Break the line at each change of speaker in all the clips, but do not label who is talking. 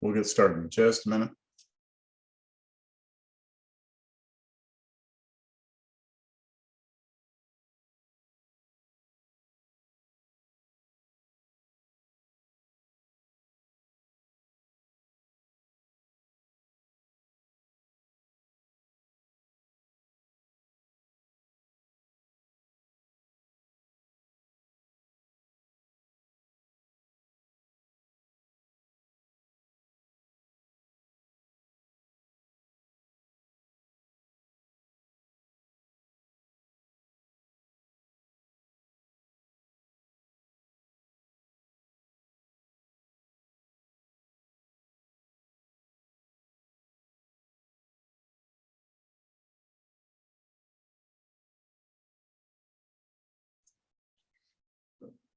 We'll get started in just a minute.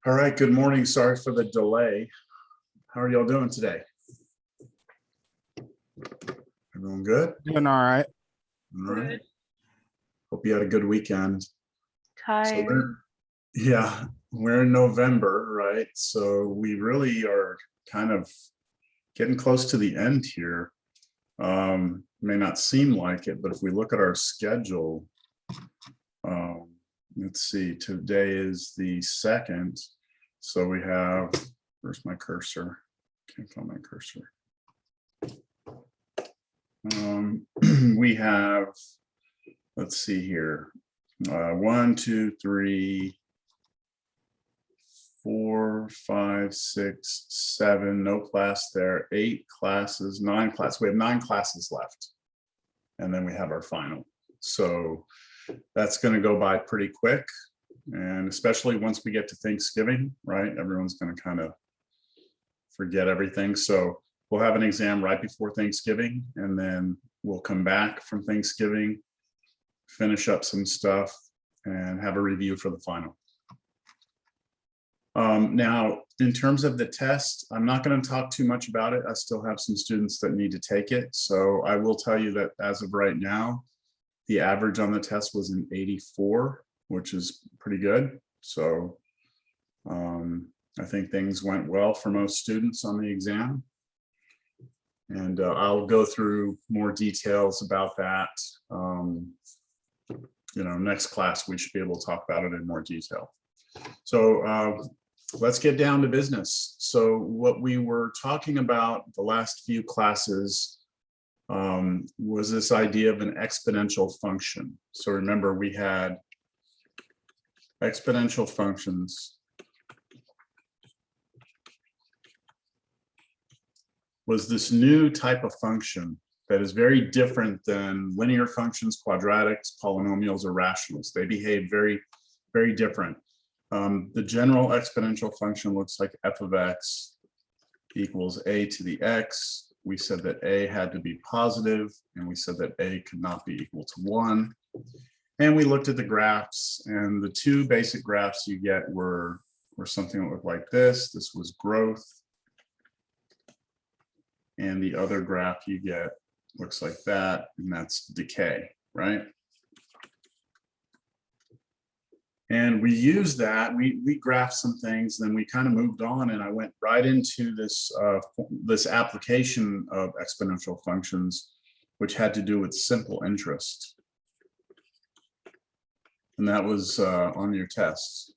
All right, good morning. Sorry for the delay. How are y'all doing today? Everyone good?
Doing all right.
All right. Hope you had a good weekend.
Tired.
We're in November, right? So we really are kind of getting close to the end here. May not seem like it, but if we look at our schedule, let's see, today is the 2nd. So we have, where's my cursor? Can't find my cursor. We have, let's see here, 1, 2, 3, 4, 5, 6, 7, no class there, 8 classes, 9 classes. We have 9 classes left. And then we have our final. So that's going to go by pretty quick. And especially once we get to Thanksgiving, right? Everyone's going to kind of forget everything. So we'll have an exam right before Thanksgiving, and then we'll come back from Thanksgiving, finish up some stuff, and have a review for the final. Now, in terms of the test, I'm not going to talk too much about it. I still have some students that need to take it. So I will tell you that as of right now, the average on the test was an 84, which is pretty good. So I think things went well for most students on the exam. And I'll go through more details about that. Next class, we should be able to talk about it in more detail. So let's get down to business. So what we were talking about the last few classes was this idea of an exponential function. So remember, we had exponential functions was this new type of function that is very different than linear functions, quadratics, polynomials, or rationals. They behave very, very different. The general exponential function looks like f of x equals a to the x. We said that a had to be positive, and we said that a could not be equal to 1. And we looked at the graphs, and the 2 basic graphs you get were something that looked like this. This was growth. And the other graph you get looks like that, and that's decay, right? And we used that, we graphed some things, then we kind of moved on, and I went right into this, this application of exponential functions, which had to do with simple interest. And that was on your tests,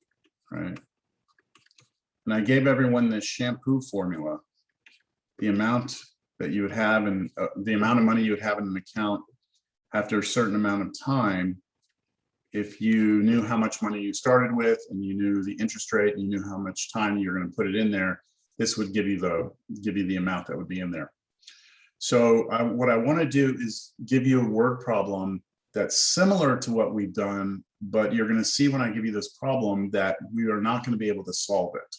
right? And I gave everyone this shampoo formula. The amount that you would have and the amount of money you would have in an account after a certain amount of time, if you knew how much money you started with and you knew the interest rate and you knew how much time you're going to put it in there, this would give you the amount that would be in there. So what I want to do is give you a word problem that's similar to what we've done, but you're going to see when I give you this problem that we are not going to be able to solve it.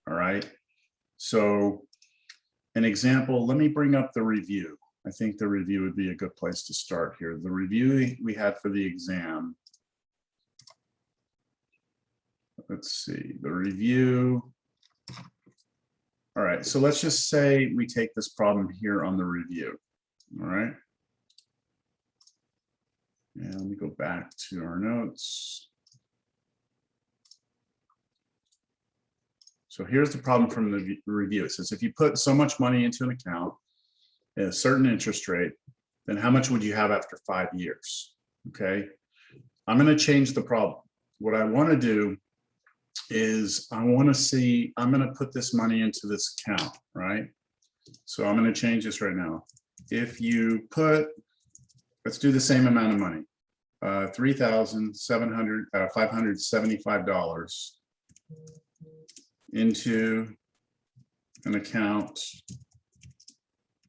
All right. So an example, let me bring up the review. I think the review would be a good place to start here. The review we had for the exam. Let's see, the review. All right, so let's just say we take this problem here on the review. All right. And let me go back to our notes. So here's the problem from the review. It says if you put so much money into an account a certain interest rate, then how much would you have after 5 years? Okay, I'm going to change the problem. What I want to do is I want to see, I'm going to put this money into this account, right? So I'm going to change this right now. If you put, let's do the same amount of money, $3,575 into an account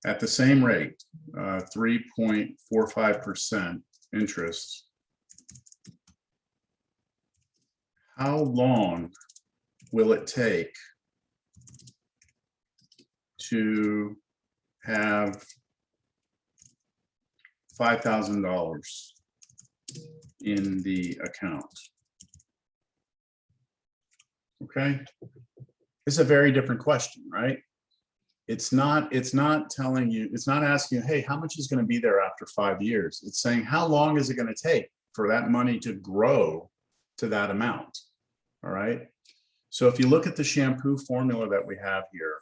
at the same rate, 3.45% interest. How long will it take to have $5,000 in the account? Okay, it's a very different question, right? It's not telling you, it's not asking you, hey, how much is going to be there after 5 years? It's saying, how long is it going to take for that money to grow to that amount? All right. So if you look at the shampoo formula that we have here,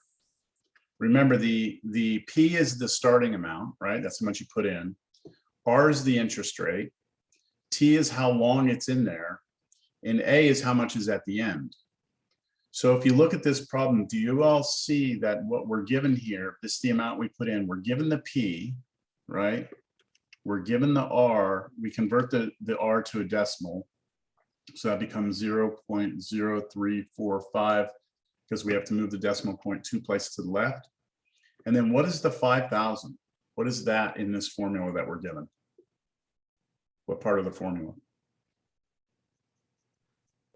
remember the P is the starting amount, right? That's how much you put in. R is the interest rate. T is how long it's in there. And A is how much is at the end. So if you look at this problem, do you all see that what we're given here, this is the amount we put in, we're given the P, right? We're given the R, we convert the R to a decimal. So that becomes 0.0345 because we have to move the decimal point 2 places to the left. And then what is the 5,000? What is that in this formula that we're given? What part of the formula?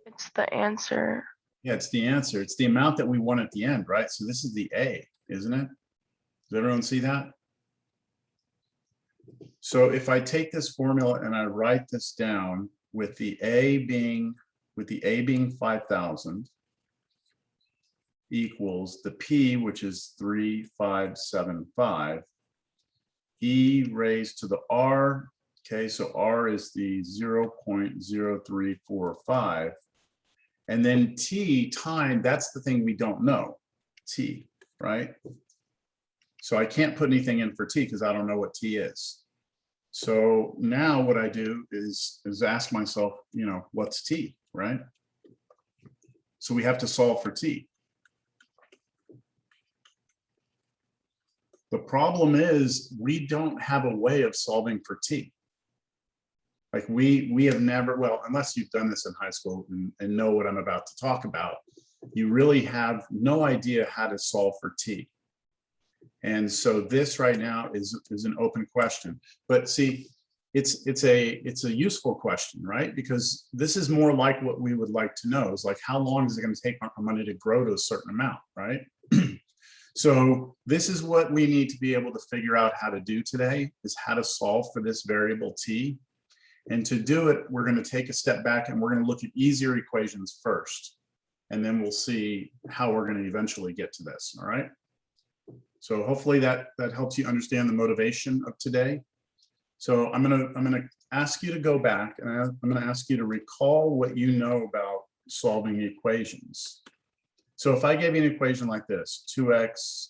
It's the answer.
Yeah, it's the answer. It's the amount that we want at the end, right? So this is the A, isn't it? Does everyone see that? So if I take this formula and I write this down with the A being 5,000 equals the P, which is 3,575, E raised to the R. Okay, so R is the 0.0345. And then T time, that's the thing we don't know, T, right? So I can't put anything in for T because I don't know what T is. So now what I do is ask myself, you know, what's T, right? So we have to solve for T. The problem is we don't have a way of solving for T. Like we have never, well, unless you've done this in high school and know what I'm about to talk about, you really have no idea how to solve for T. And so this right now is an open question. But see, it's a useful question, right? Because this is more like what we would like to know is like, how long is it going to take our money to grow to a certain amount, right? So this is what we need to be able to figure out how to do today, is how to solve for this variable T. And to do it, we're going to take a step back and we're going to look at easier equations first. And then we'll see how we're going to eventually get to this, all right? So hopefully that helps you understand the motivation of today. So I'm gonna ask you to go back and I'm gonna ask you to recall what you know about solving equations. So if I gave you an equation like this, 2x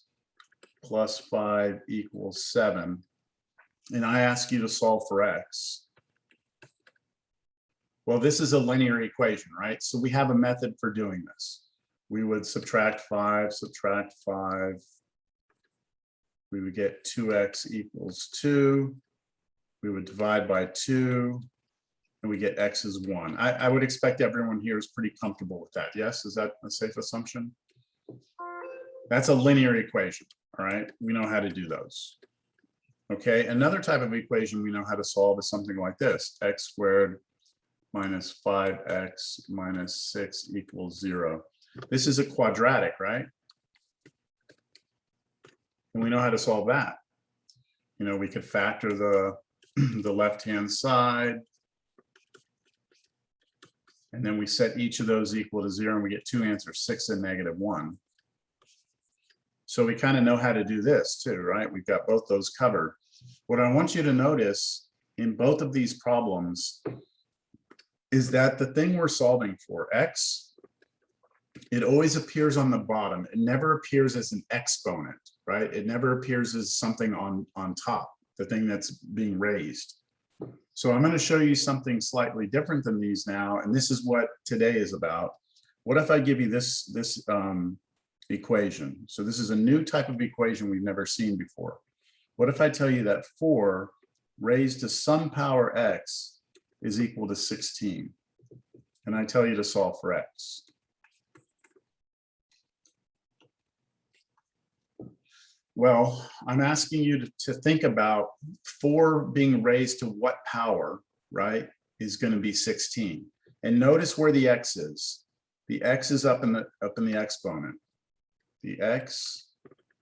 plus 5 equals 7, and I ask you to solve for x, well, this is a linear equation, right? So we have a method for doing this. We would subtract 5, we would get 2x equals 2. We would divide by 2, and we get x is 1. I would expect everyone here is pretty comfortable with that. Yes, is that a safe assumption? That's a linear equation, all right? We know how to do those. Okay, another type of equation we know how to solve is something like this. X squared minus 5x minus 6 equals 0. This is a quadratic, right? And we know how to solve that. You know, we could factor the left-hand side, and then we set each of those equal to 0, and we get two answers, 6 and -1. So we kind of know how to do this too, right? We've got both those covered. What I want you to notice in both of these problems is that the thing we're solving for, x, it always appears on the bottom. It never appears as an exponent, right? It never appears as something on top, the thing that's being raised. So I'm going to show you something slightly different than these now, and this is what today is about. What if I give you this equation? So this is a new type of equation we've never seen before. What if I tell you that 4 raised to some power x is equal to 16? And I tell you to solve for x. Well, I'm asking you to think about 4 being raised to what power, right, is going to be 16. And notice where the x is. The x is up in the exponent. The x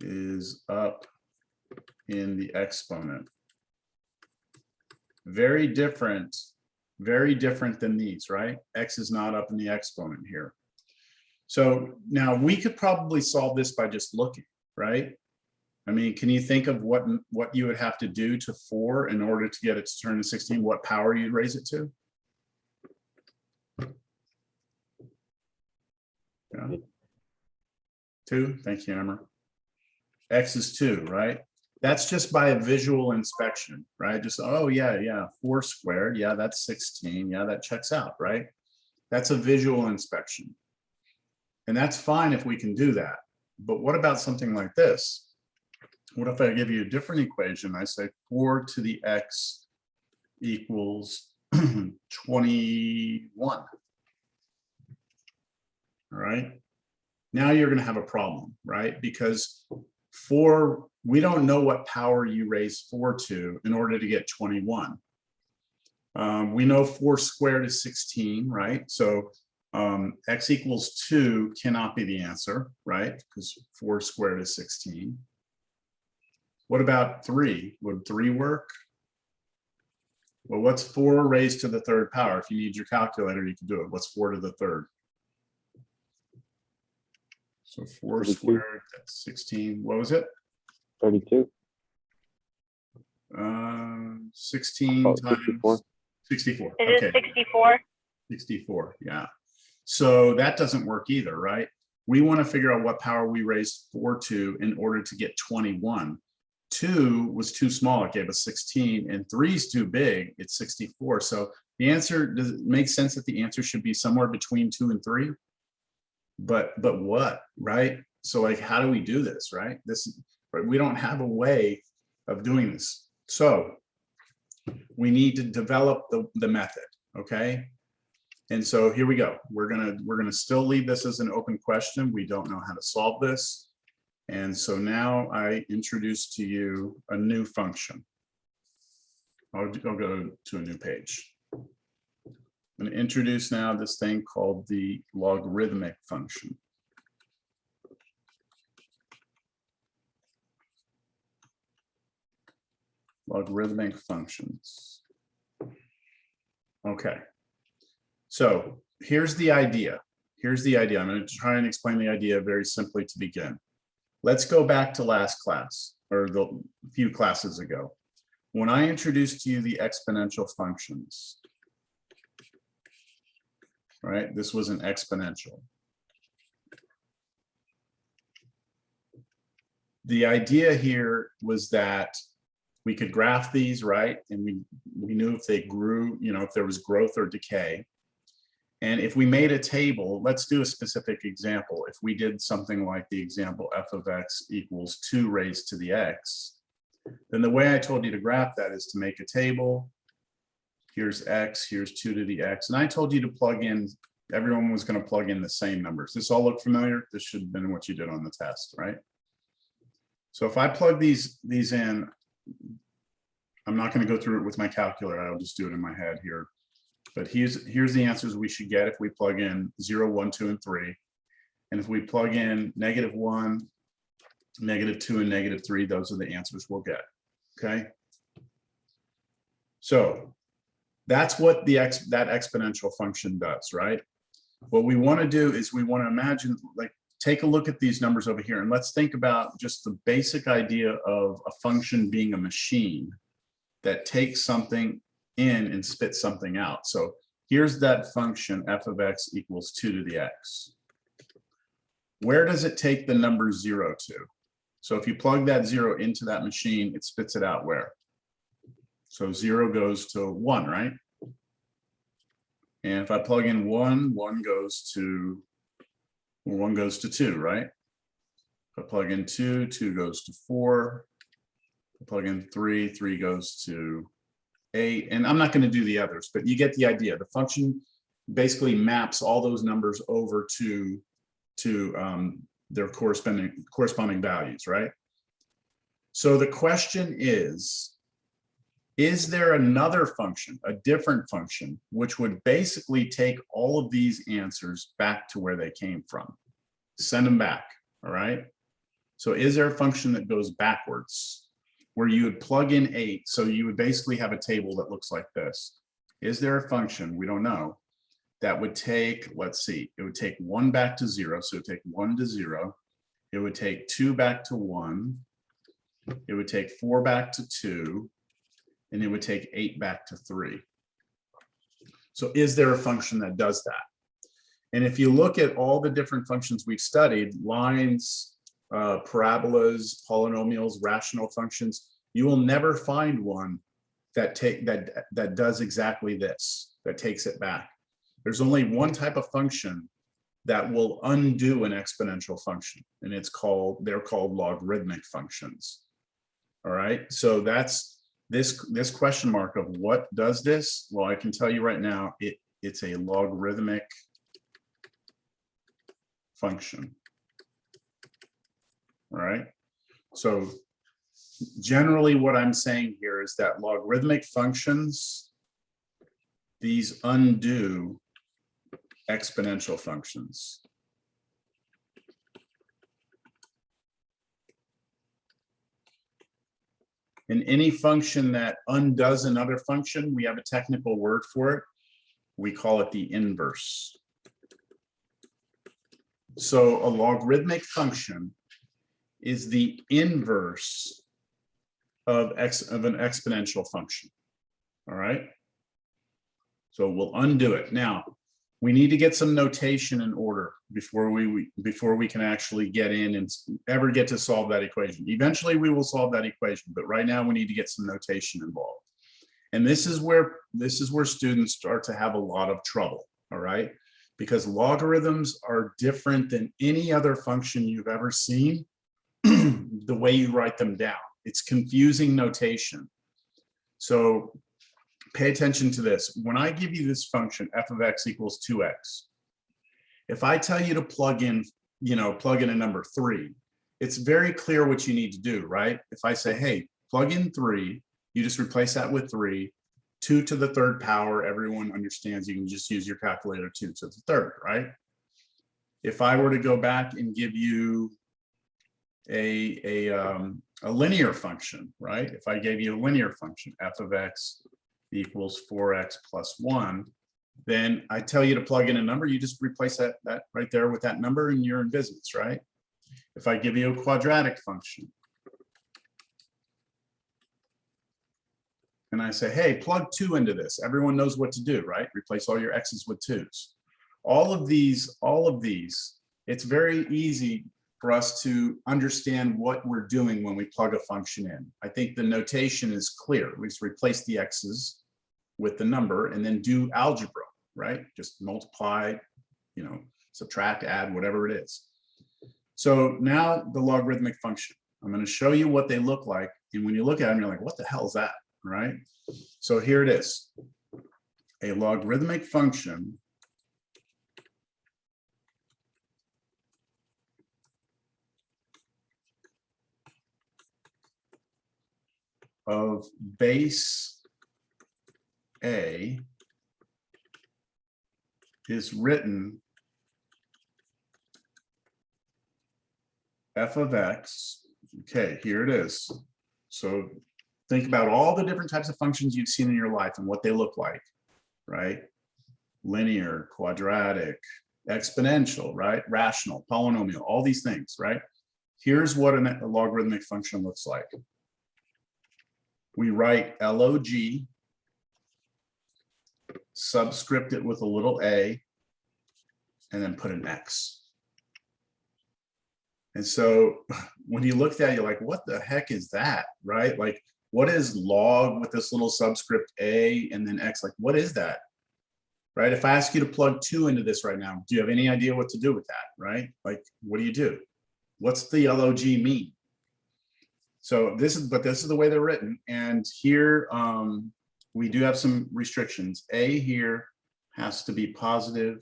is up in the exponent. Very different than these, right? X is not up in the exponent here. So now we could probably solve this by just looking, right? I mean, can you think of what you would have to do to 4 in order to get it to turn to 16? What power you'd raise it to? Yeah. 2. Thank you, Amber. X is 2, right? That's just by a visual inspection, right? Just, oh yeah, 4 squared, yeah, that's 16, yeah, that checks out, right? That's a visual inspection. And that's fine if we can do that. But what about something like this? What if I give you a different equation? I say 4 to the x equals 21. All right. Now you're going to have a problem, right? Because 4, we don't know what power you raise 4 to in order to get 21. We know 4 squared is 16, right? So x equals 2 cannot be the answer, right? Because 4 squared is 16. What about 3? Would 3 work? Well, what's 4 raised to the 3rd power? If you need your calculator, you can do it. What's 4 to the 3rd? So 4
32.
squared, that's 16. What was it?
32.
16
Oh,
times
64.
64.
It is
Okay.
64.
64, yeah. So that doesn't work either, right? We want to figure out what power we raised 4 to in order to get 21. 2 was too small, it gave us 16, and 3 is too big, it's 64. So the answer, does it make sense that the answer should be somewhere between 2 and 3? But what, right? So like, how do we do this, right? We don't have a way of doing this. So we need to develop the method, okay? And so here we go. We're gonna still leave this as an open question. We don't know how to solve this. And so now I introduce to you a new function. I'll go to a new page. I'm going to introduce now this thing called the logarithmic function. Logarithmic functions. Okay. So here's the idea. Here's the idea. I'm going to try and explain the idea very simply to begin. Let's go back to last class, or the few classes ago. When I introduced to you the exponential functions, right? This was an exponential. The idea here was that we could graph these, right? And we knew if they grew, you know, if there was growth or decay. And if we made a table, let's do a specific example. If we did something like the example f of x equals 2 raised to the x, then the way I told you to graph that is to make a table. Here's x, here's 2 to the x. And I told you to plug in, everyone was going to plug in the same numbers. This all look familiar? This should have been what you did on the test, right? So if I plug these in, I'm not going to go through it with my calculator. I'll just do it in my head here. But here's the answers we should get if we plug in 0, 1, 2, and 3. And if we plug in -1, -2, and -3, those are the answers we'll get. Okay. So that's what that exponential function does, right? What we want to do is we want to imagine, like, take a look at these numbers over here, and let's think about just the basic idea of a function being a machine that takes something in and spits something out. So here's that function f of x equals 2 to the x. where does it take the number 0 to? So if you plug that 0 into that machine, it spits it out where? So 0 goes to 1, right? And if I plug in 1, 1 goes to 2, right? If I plug in 2, 2 goes to 4. If I plug in 3, 3 goes to 8. And I'm not going to do the others, but you get the idea. The function basically maps all those numbers over to their corresponding values, right? So the question is there another function, a different function, which would basically take all of these answers back to where they came from, send them back, all right? So is there a function that goes backwards where you would plug in 8? So you would basically have a table that looks like this. Is there a function, we don't know, that would take, let's see, it would take 1 back to 0. So it would take 1 to 0. It would take 2 back to 1. It would take 4 back to 2. And it would take 8 back to 3. So is there a function that does that? And if you look at all the different functions we've studied, lines, parabolas, polynomials, rational functions, you will never find one that does exactly this, that takes it back. There's only one type of function that will undo an exponential function, and they're called logarithmic functions. All right, so that's this question mark of what does this? Well, I can tell you right now, it's a logarithmic function. All right, so generally what I'm saying here is that logarithmic functions, these undo exponential functions. And any function that undoes another function, we have a technical word for it. We call it the inverse. So a logarithmic function is the inverse of an exponential function. All right. So we'll undo it. Now, we need to get some notation in order before we can actually get in and ever get to solve that equation. Eventually we will solve that equation, but right now we need to get some notation involved. And this is where students start to have a lot of trouble, all right? Because logarithms are different than any other function you've ever seen, the way you write them down. It's confusing notation. So pay attention to this. When I give you this function, f of x equals 2x, if I tell you to plug in a number 3, it's very clear what you need to do, right? If I say, hey, plug in 3, you just replace that with 3, 2 to the 3rd power, everyone understands you can just use your calculator, 2 to the 3rd, right? If I were to go back and give you a linear function, right? If I gave you a linear function, f of x equals 4x plus 1, then I tell you to plug in a number, you just replace that right there with that number and you're in business, right? If I give you a quadratic function and I say, hey, plug 2 into this, everyone knows what to do, right? Replace all your x's with 2's. All of these, it's very easy for us to understand what we're doing when we plug a function in. I think the notation is clear. We just replace the x's with the number and then do algebra, right? Just multiply, subtract, add, whatever it is. So now the logarithmic function. I'm going to show you what they look like. And when you look at them, you're like, what the hell is that, right? So here it is. A logarithmic function of base A is written f of x. Okay, here it is. So think about all the different types of functions you've seen in your life and what they look like, right? Linear, quadratic, exponential, right? Rational, polynomial, all these things, right? Here's what a logarithmic function looks like. We write log, subscript it with a little a, and then put an x. And so when you looked at it, you're like, what the heck is that, right? Like, what is log with this little subscript a and then x? Like, what is that, right? If I ask you to plug 2 into this right now, do you have any idea what to do with that, right? Like, what do you do? What's the log mean? So this is the way they're written. And here we do have some restrictions. A here has to be positive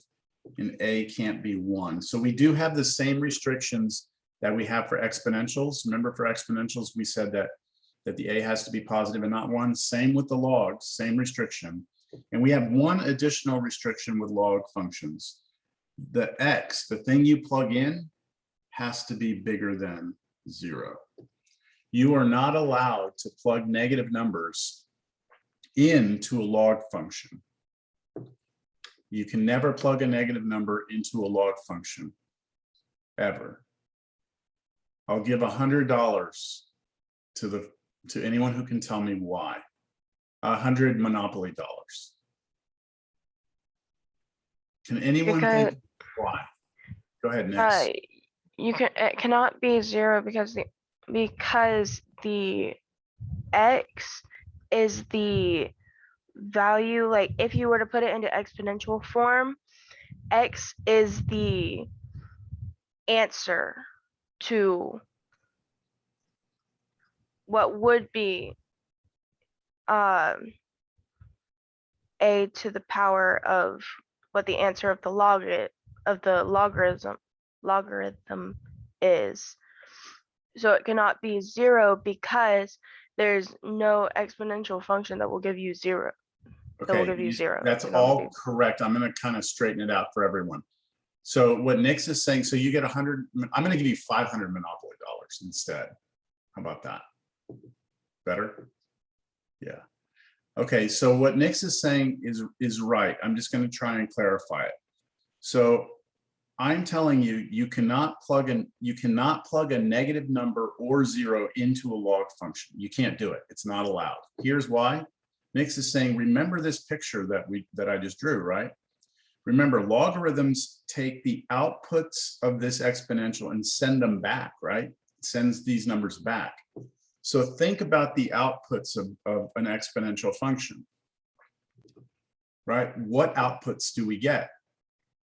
and a can't be 1. So we do have the same restrictions that we have for exponentials. Remember, for exponentials, we said that the a has to be positive and not 1. Same with the logs, same restriction. And we have one additional restriction with log functions. The x, the thing you plug in, has to be bigger than 0. You are not allowed to plug negative numbers into a log function. You can never plug a negative number into a log function, ever. I'll give $100 to anyone who can tell me why. 100 Monopoly dollars. Can anyone think why? Go ahead, next.
It cannot be 0 because the x is the value. Like, if you were to put it into exponential form, x is the answer to what would be a to the power of what the answer of the logarithm is. So it cannot be 0 because there's no exponential function that will give you 0. That will give you 0.
That's all correct. I'm going to kind of straighten it out for everyone. So what Nick's is saying, so you get 100, I'm going to give you 500 Monopoly dollars instead. How about that? Better? Yeah. Okay, so what Nick's is saying is right. I'm just going to try and clarify it. So I'm telling you, you cannot plug a negative number or 0 into a log function. You can't do it. It's not allowed. Here's why. Nick's is saying, remember this picture that I just drew, right? Remember, logarithms take the outputs of this exponential and send them back, right? It sends these numbers back. So think about the outputs of an exponential function, right? What outputs do we get?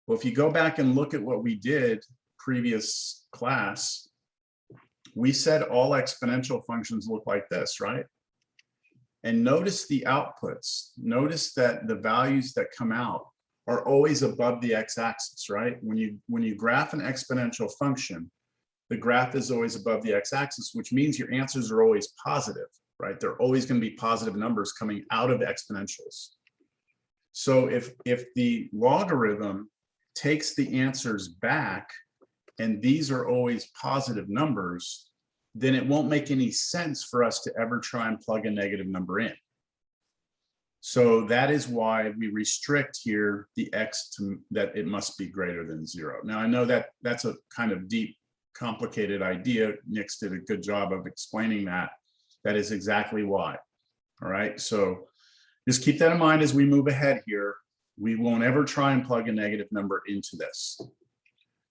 Well, if you go back and look at what we did previous class, we said all exponential functions look like this, right? And notice the outputs. Notice that the values that come out are always above the x-axis, right? When you graph an exponential function, the graph is always above the x-axis, which means your answers are always positive, right? They're always going to be positive numbers coming out of exponentials. So if the logarithm takes the answers back and these are always positive numbers, then it won't make any sense for us to ever try and plug a negative number in. So that is why we restrict here the x to that it must be greater than 0. Now I know that that's a kind of deep, complicated idea. Nick's did a good job of explaining that. That is exactly why. All right, so just keep that in mind as we move ahead here. We won't ever try and plug a negative number into this.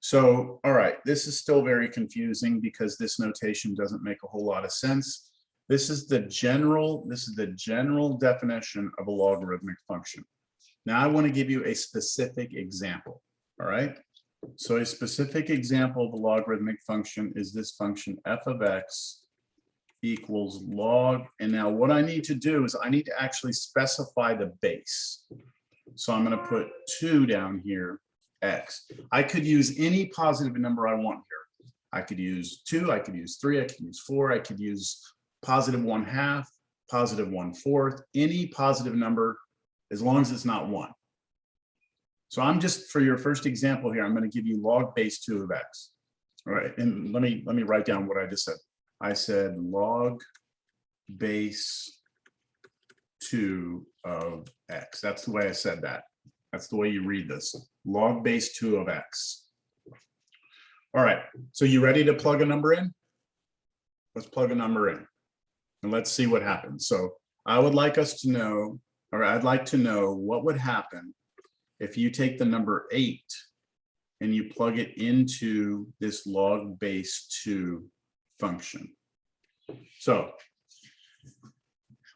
So, all right, this is still very confusing because this notation doesn't make a whole lot of sense. This is the general definition of a logarithmic function. Now I want to give you a specific example. All right. So a specific example of a logarithmic function is this function f of x equals log. And now what I need to do is I need to actually specify the base. So I'm going to put 2 down here, x. I could use any positive number I want here. I could use 2, I could use 3, I could use 4, I could use positive 1/2, positive 1/4, any positive number as long as it's not 1. So I'm just, for your first example here, I'm going to give you log base 2 of x. All right, and let me write down what I just said. I said log base 2 of x. That's the way I said that. That's the way you read this. Log base 2 of x. All right, so you ready to plug a number in? Let's plug a number in and let's see what happens. So I would like us to know, or I'd like to know what would happen if you take the number 8 and you plug it into this log base 2 function. So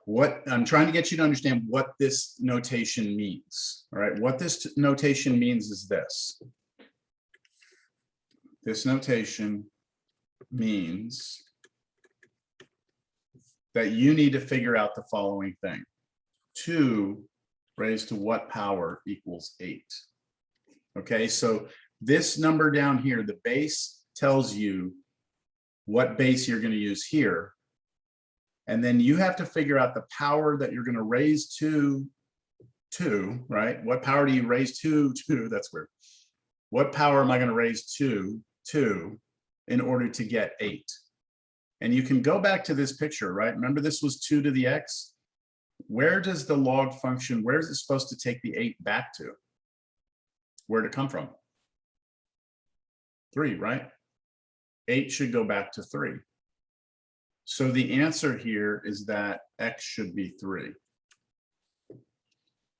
what I'm trying to get you to understand what this notation means. All right, what this notation means is this. This notation means that you need to figure out the following thing. 2 raised to what power equals 8? Okay, so this number down here, the base tells you what base you're going to use here. And then you have to figure out the power that you're going to raise to 2, right? What power do you raise to 2? That's weird. What power am I going to raise to 2 in order to get 8? And you can go back to this picture, right? Remember this was 2 to the x? Where does the log function, where is it supposed to take the 8 back to? Where'd it come from? 3, right? 8 should go back to 3. So the answer here is that x should be 3.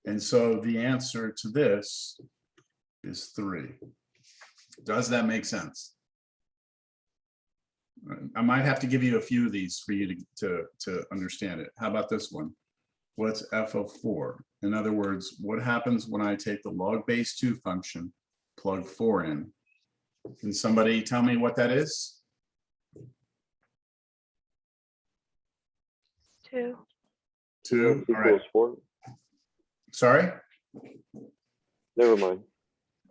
And so the answer to this is 3. Does that make sense? I might have to give you a few of these for you to understand it. How about this one? What's f of 4? In other words, what happens when I take the log base 2 function, plug 4 in? Can somebody tell me what that is?
2.
2. All right.
4.
Sorry?
Never mind.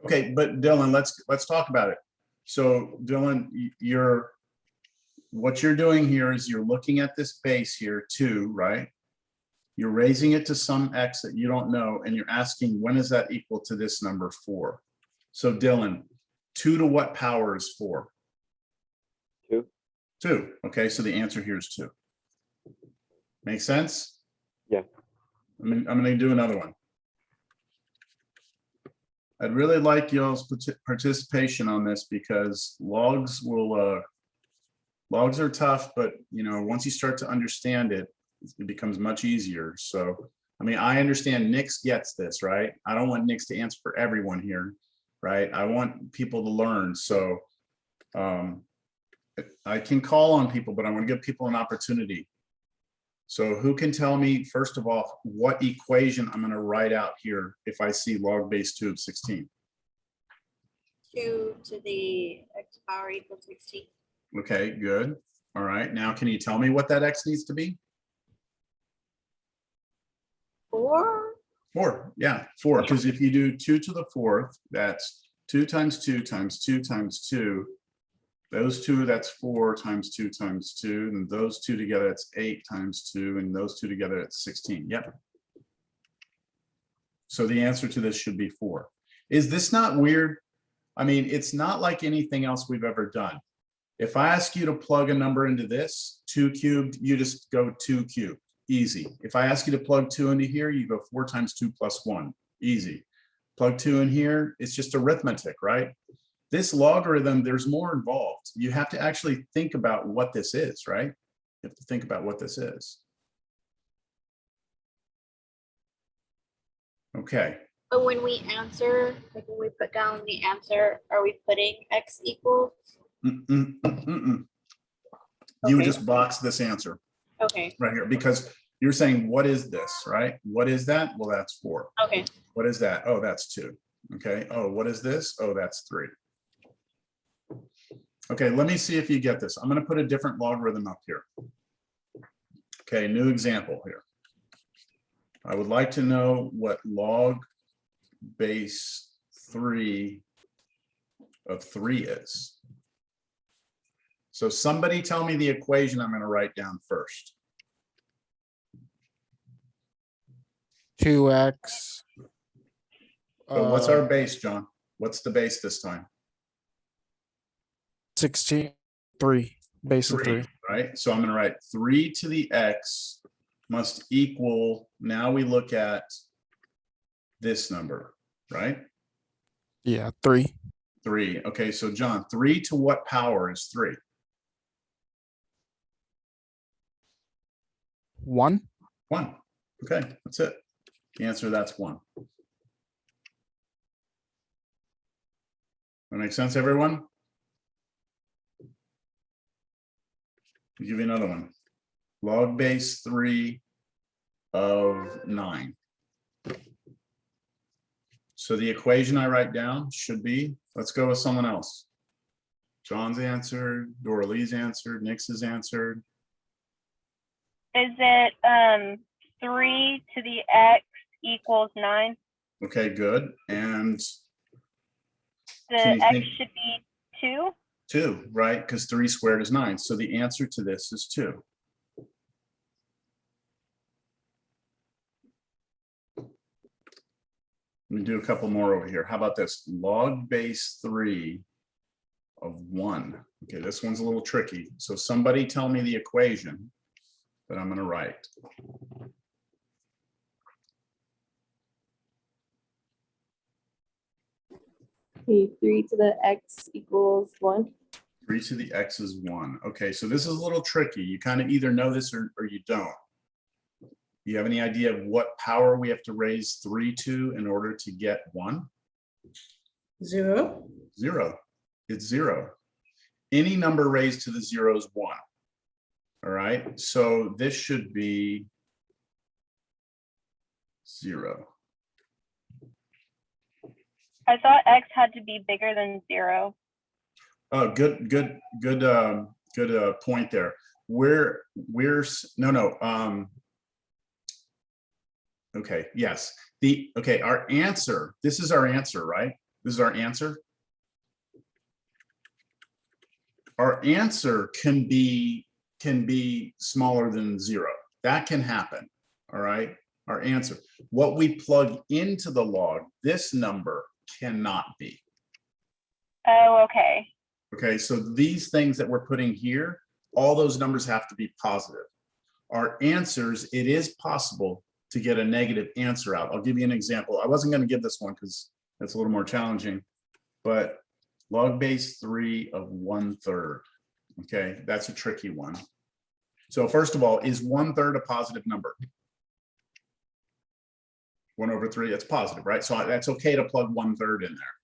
Okay, but Dylan, let's talk about it. So Dylan, what you're doing here is you're looking at this base here, 2, right? You're raising it to some x that you don't know, and you're asking when is that equal to this number 4? So Dylan, 2 to what power is 4?
2.
2. Okay, so the answer here is 2. Make sense?
Yeah.
I'm going to do another one. I'd really like y'all's participation on this because logs are tough, but once you start to understand it, it becomes much easier. So, I mean, I understand Nix gets this, right? I don't want Nix to answer for everyone here, right? I want people to learn. So I can call on people, but I want to give people an opportunity. So who can tell me, first of all, what equation I'm going to write out here if I see log base 2 of 16?
2 to the x power equals 16.
Okay, good. All right. Now, can you tell me what that x needs to be?
4.
4. Yeah, 4. Because if you do 2 to the 4th, that's 2 times 2 times 2 times 2. Those 2, that's 4 times 2 times 2. And those 2 together, that's 8 times 2. And those 2 together, it's 16. Yep. So the answer to this should be 4. Is this not weird? I mean, it's not like anything else we've ever done. If I ask you to plug a number into this, 2 cubed, you just go 2 cubed. Easy. If I ask you to plug 2 into here, you go 4 times 2 plus 1. Easy. Plug 2 in here, it's just arithmetic, right? This logarithm, there's more involved. You have to actually think about what this is, right? You have to think about what this is. Okay.
But when we answer, like when we put down the answer, are we putting x equals?
You would
Okay.
just box this answer
Okay.
right here because you're saying, what is this, right? What is that? Well, that's 4.
Okay.
What is that? Oh, that's 2. Okay. Oh, what is this? Oh, that's 3. Okay, let me see if you get this. I'm going to put a different logarithm up here. Okay, new example here. I would like to know what log base 3 of 3 is. So somebody tell me the equation I'm going to write down first.
2x.
So what's our base, John? What's the base this time?
16, 3, base of 3.
Right? So I'm going to write 3 to the x must equal, now we look at this number, right?
Yeah, 3.
3. Okay, so John, 3 to what power is 3?
1.
1. Okay, that's it. The answer, that's 1. That make sense, everyone? I'll give you another one. Log base 3 of 9. So the equation I write down should be, let's go with someone else. John's answered, Doralee's answered, Nick's has answered.
Is it 3 to the x equals 9?
Okay, good. And
The
Can you
x
think-
should be 2?
2, right? Because 3 squared is 9. So the answer to this is 2. Let me do a couple more over here. How about this? Log base 3 of 1. Okay, this one's a little tricky. So somebody tell me the equation that I'm going to write.
Okay, 3 to the x equals 1.
3 to the x is 1. Okay, so this is a little tricky. You kind of either know this or you don't. You have any idea of what power we have to raise 3 to in order to get 1?
0.
0. It's 0. Any number raised to the 0 is 1. All right, so this should be 0.
I thought x had to be bigger than 0.
Oh, good point there. Okay, yes. Our answer, this is our answer, right? This is our answer. Our answer can be smaller than 0. That can happen, all right? Our answer. What we plug into the log, this number cannot be.
Oh, okay.
Okay, so these things that we're putting here, all those numbers have to be positive. Our answers, it is possible to get a negative answer out. I'll give you an example. I wasn't going to give this one because that's a little more challenging, but log base 3 of 1/3. Okay, that's a tricky one. So first of all, is 1/3 a positive number? 1/3, it's positive, right? So that's okay to plug 1/3 in there.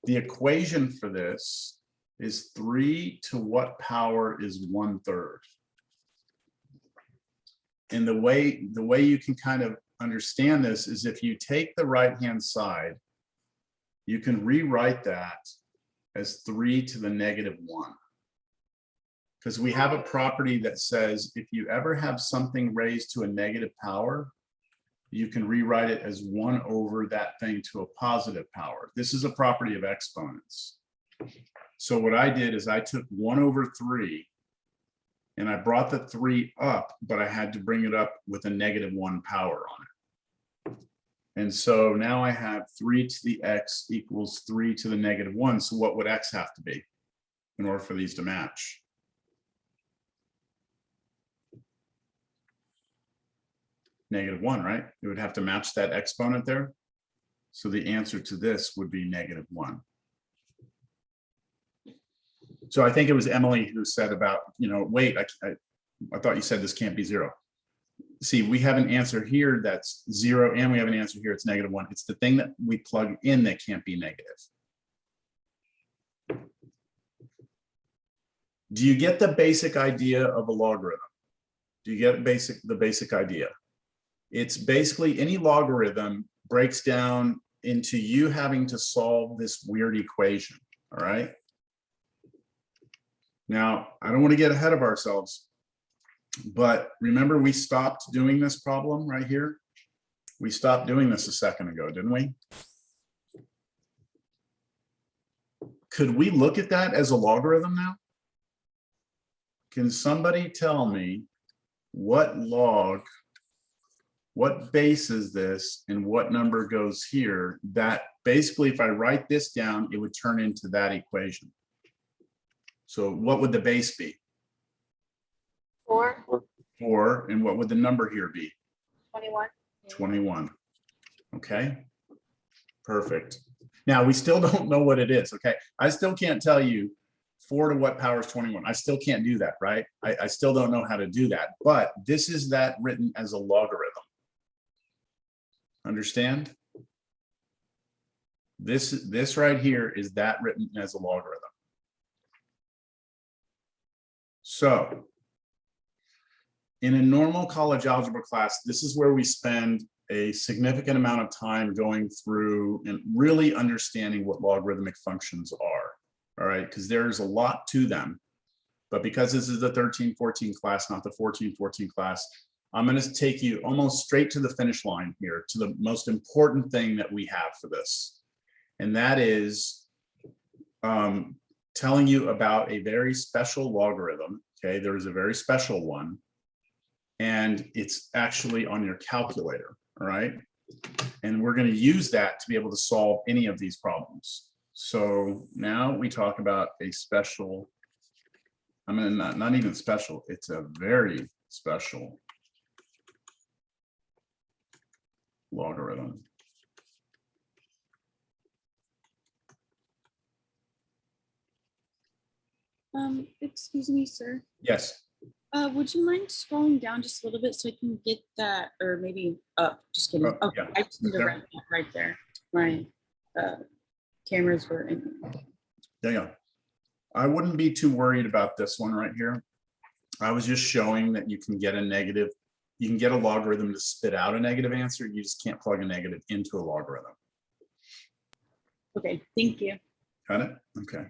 The equation for this is 3 to what power is 1/3? And the way you can kind of understand this is if you take the right-hand side, you can rewrite that as 3 to the -1. Because we have a property that says if you ever have something raised to a negative power, you can rewrite it as 1 over that thing to a positive power. This is a property of exponents. So what I did is I took 1/3 and I brought the 3 up, but I had to bring it up with a -1 power on it. And so now I have 3 to the x equals 3 to the -1. So what would x have to be in order for these to match? -1, right? It would have to match that exponent there. So the answer to this would be -1. So I think it was Emily who said about, wait, I thought you said this can't be 0. See, we have an answer here that's 0 and we have an answer here, it's -1. It's the thing that we plug in that can't be negative. Do you get the basic idea of a logarithm? Do you get the basic idea? It's basically any logarithm breaks down into you having to solve this weird equation, all right? Now, I don't want to get ahead of ourselves, but remember we stopped doing this problem right here? We stopped doing this a second ago, didn't we? Could we look at that as a logarithm now? Can somebody tell me what base is this and what number goes here? That basically, if I write this down, it would turn into that equation. So what would the base be?
4,
4, and what would the number here be?
21.
21. Okay, perfect. Now, we still don't know what it is, okay? I still can't tell you 4 to what power is 21. I still can't do that, right? I still don't know how to do that, but this is that written as a logarithm. Understand? This right here is that written as a logarithm. So in a normal college algebra class, this is where we spend a significant amount of time going through and really understanding what logarithmic functions are. All right, because there's a lot to them. But because this is the 13-14 class, not the 14-14 class, I'm going to take you almost straight to the finish line here, to the most important thing that we have for this. And that is telling you about a very special logarithm. Okay, there is a very special one. And it's actually on your calculator. All right. And we're going to use that to be able to solve any of these problems. So now we talk about a special, I mean, not even special, it's a very special logarithm.
Excuse me, sir.
Yes.
Would you mind scrolling down just a little bit so I can get that, or maybe up? Just kidding.
Oh,
Oh,
yeah.
I just need to
There.
write that right there. My cameras were in.
Yeah. I wouldn't be too worried about this one right here. I was just showing that you can get a negative, you can get a logarithm to spit out a negative answer. You just can't plug a negative into a logarithm.
Okay, thank you.
Got it? Okay.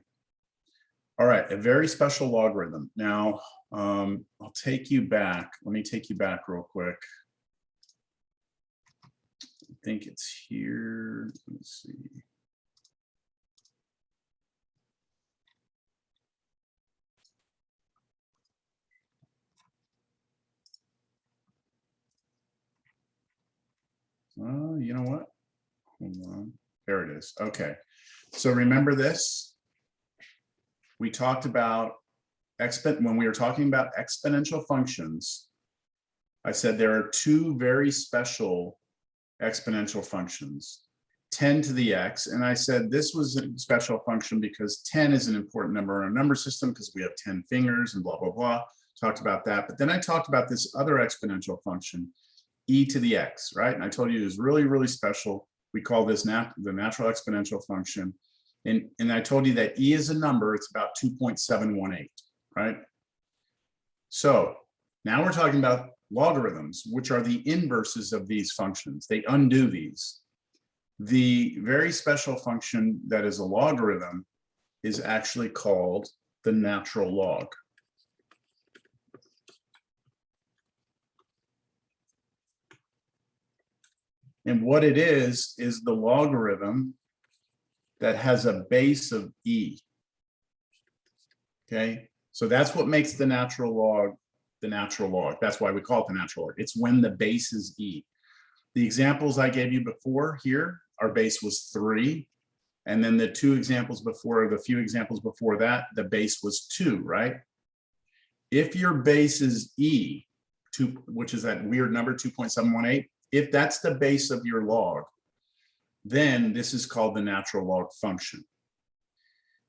All right, a very special logarithm. Now, I'll take you back. Let me take you back real quick. I think it's here. Let's see. You know what? Hold on. There it is. Okay. So remember this. We talked about when we were talking about exponential functions. I said there are two very special exponential functions, 10 to the x. And I said this was a special function because 10 is an important number in our number system because we have 10 fingers and blah, blah, blah. Talked about that. But then I talked about this other exponential function, e to the x, right? And I told you it was really, really special. We call this the natural exponential function. And I told you that e is a number, it's about 2.718, right? So now we're talking about logarithms, which are the inverses of these functions. They undo these. The very special function that is a logarithm is actually called the natural log. And what it is the logarithm that has a base of e. Okay, so that's what makes the natural log the natural log. That's why we call it the natural log. It's when the base is e. The examples I gave you before here, our base was 3. And then the few examples before that, the base was 2, right? If your base is e, which is that weird number 2.718, if that's the base of your log, then this is called the natural log function.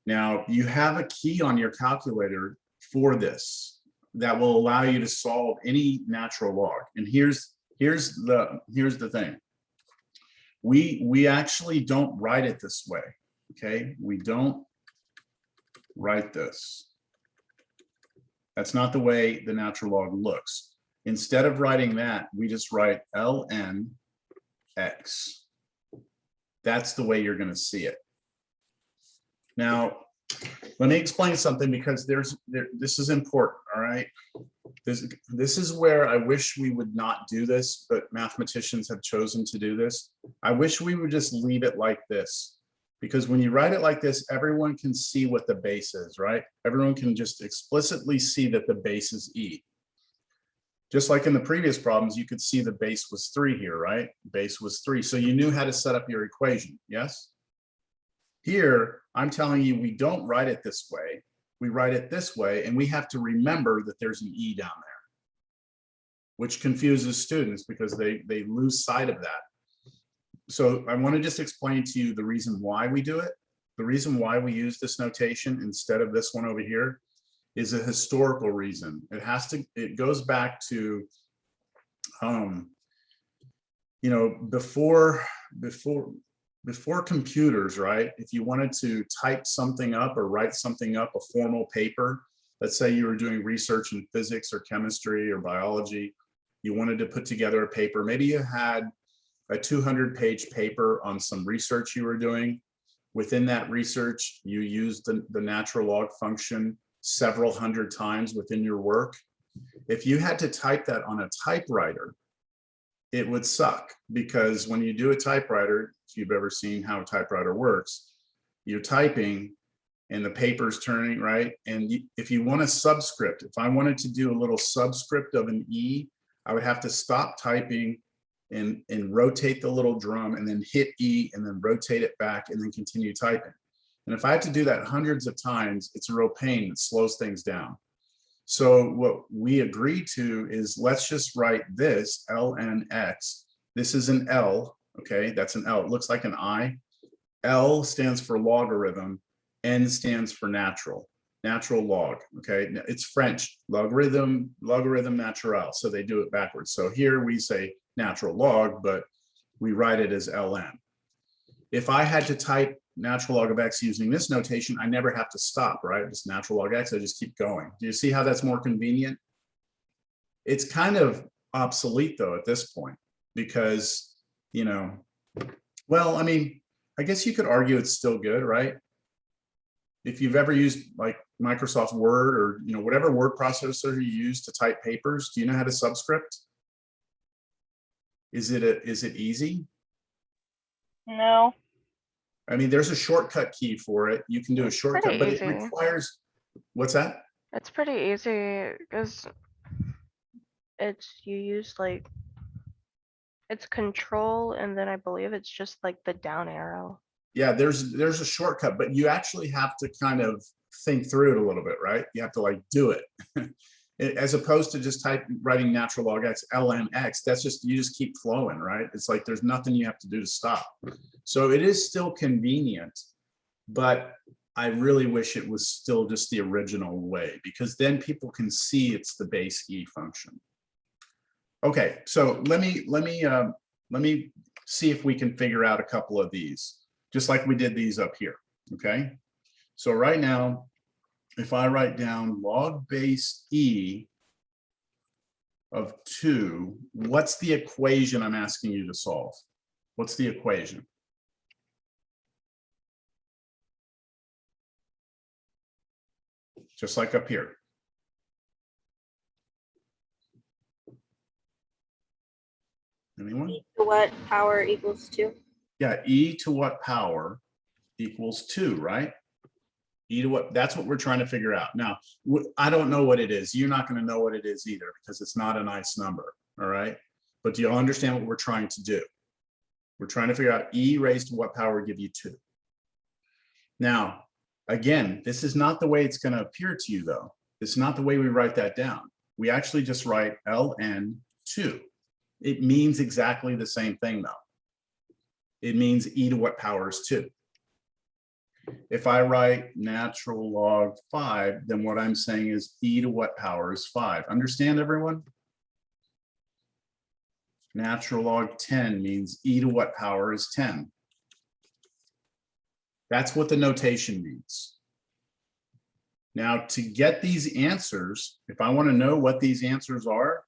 Now, you have a key on your calculator for this that will allow you to solve any natural log. And here's the thing. We actually don't write it this way, okay? We don't write this. That's not the way the natural log looks. Instead of writing that, we just write ln x. That's the way you're going to see it. Now, let me explain something because this is important, all right? This is where I wish we would not do this, but mathematicians have chosen to do this. I wish we would just leave it like this, because when you write it like this, everyone can see what the base is, right? Everyone can just explicitly see that the base is e. Just like in the previous problems, you could see the base was 3 here, right? Base was 3. So you knew how to set up your equation, yes? Here, I'm telling you, we don't write it this way. We write it this way, and we have to remember that there's an e down there, which confuses students because they lose sight of that. So I want to just explain to you the reason why we do it. The reason why we use this notation instead of this one over here is a historical reason. It goes back to, you know, before before computers, right? If you wanted to type something up or write something up, a formal paper, let's say you were doing research in physics or chemistry or biology, you wanted to put together a paper. Maybe you had a 200-page paper on some research you were doing. Within that research, you used the natural log function several hundred times within your work. If you had to type that on a typewriter, it would suck, because when you do a typewriter, if you've ever seen how a typewriter works, you're typing and the paper's turning, right? And if you want a subscript, if I wanted to do a little subscript of an E, I would have to stop typing and rotate the little drum and then hit E and then rotate it back and then continue typing. And if I had to do that hundreds of times, it's a real pain. It slows things down. So what we agree to is, let's just write this lnx. This is an L, okay? That's an L. It looks like an I. L stands for logarithm. N stands for natural log, okay? It's French, logarithm naturel. So they do it backwards. So here we say natural log, but we write it as ln. If I had to type natural log of x using this notation, I never have to stop, right? Just natural log x, I just keep going. Do you see how that's more convenient? It's kind of obsolete though at this point, because, you know, well, I mean, I guess you could argue it's still good, right? If you've ever used like Microsoft Word or, you know, whatever word processor you use to type papers, do you know how to subscript? Is it easy?
No.
Oh,
I mean, there's a shortcut key for it. You can do a shortcut, but it
easy.
requires, what's that?
It's pretty easy because you use like, it's control and then I believe it's just like the down arrow.
Yeah, there's a shortcut, but you actually have to kind of think through it a little bit, right? You have to like do it. As opposed to just writing natural log x lnx, that's just, you just keep flowing, right? It's like there's nothing you have to do to stop. So it is still convenient, but I really wish it was still just the original way, because then people can see it's the base E function. Okay, so let me see if we can figure out a couple of these, just like we did these up here, okay? So right now, if I write down log base E of 2, what's the equation I'm asking you to solve? What's the equation? Just like up here. Anyone?
E to what power equals 2?
Yeah, E to what power equals 2, right? E to what, that's what we're trying to figure out. Now, I don't know what it is. You're not going to know what it is either, because it's not a nice number, all right? But do you understand what we're trying to do? We're trying to figure out E raised to what power give you 2. Now, again, this is not the way it's going to appear to you, though. It's not the way we write that down. We actually just write ln2. It means exactly the same thing, though. It means E to what power is 2. If I write natural log 5, then what I'm saying is E to what power is 5. Understand, everyone? Natural log 10 means E to what power is 10. That's what the notation means. Now, to get these answers, if I want to know what these answers are,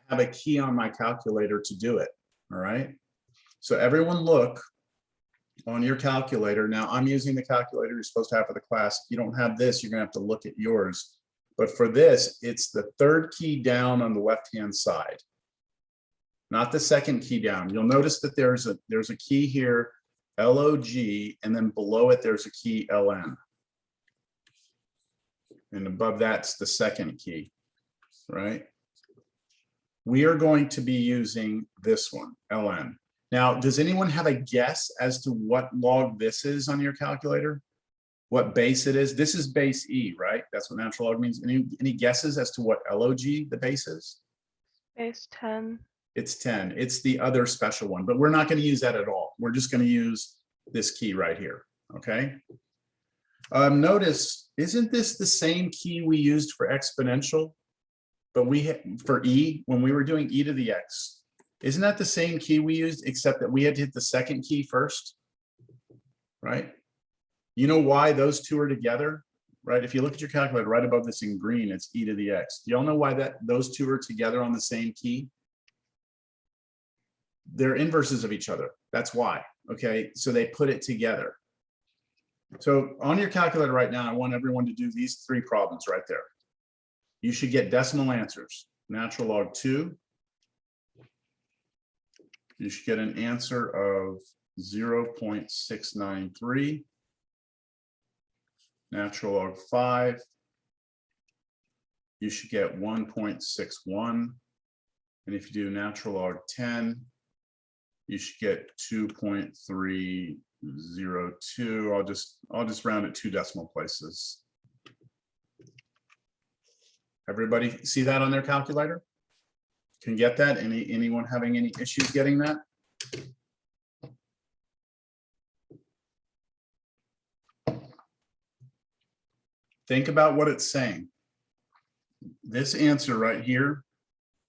I have a key on my calculator to do it, all right? So everyone look on your calculator. Now I'm using the calculator you're supposed to have for the class. If you don't have this, you're gonna have to look at yours. But for this, it's the third key down on the left-hand side, not the second key down. You'll notice that there's a key here, LOG, and then below it, there's a key LN. And above that's the second key, right? We are going to be using this one, LN. Now, does anyone have a guess as to what log this is on your calculator? What base it is? This is base E, right? That's what natural log means. Any guesses as to what LOG the base is?
Base 10.
It's 10. It's the other special one, but we're not going to use that at all. We're just going to use this key right here, okay? Notice, isn't this the same key we used for exponential? But for E, when we were doing E to the X, Isn't that the same key we used, except that we had to hit the second key first? Right? You know why those two are together, right? If you look at your calculator right above this in green, it's e to the x. Do y'all know why those two are together on the same key? They're inverses of each other. That's why. Okay, so they put it together. So on your calculator right now, I want everyone to do these three problems right there. You should get decimal answers. Natural log 2. You should get an answer of 0.693. Natural log 5. You should get 1.61. And if you do natural log 10, you should get 2.302. I'll just round it 2 decimal places. Everybody see that on their calculator? Can get that? Anyone having any issues getting that? Think about what it's saying. This answer right here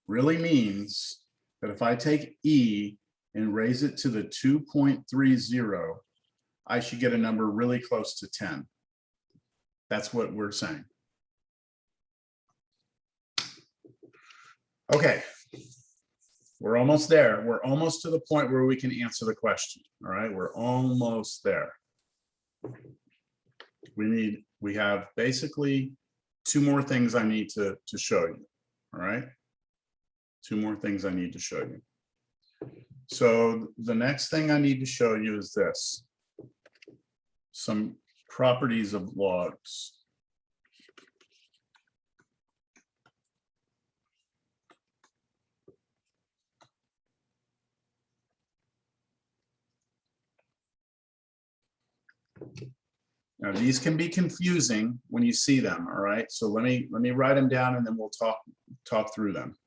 really means that if I take E and raise it to the 2.30, I should get a number really close to 10. That's what we're saying. Okay. We're almost there. We're almost to the point where we can answer the question. All right, we're almost there. We have basically 2 more things I need to show you. All right, 2 more things I need to show you. So the next thing I need to show you is this. Some properties of logs. Now, these can be confusing when you see them, all right? So let me write them down and then we'll talk through them.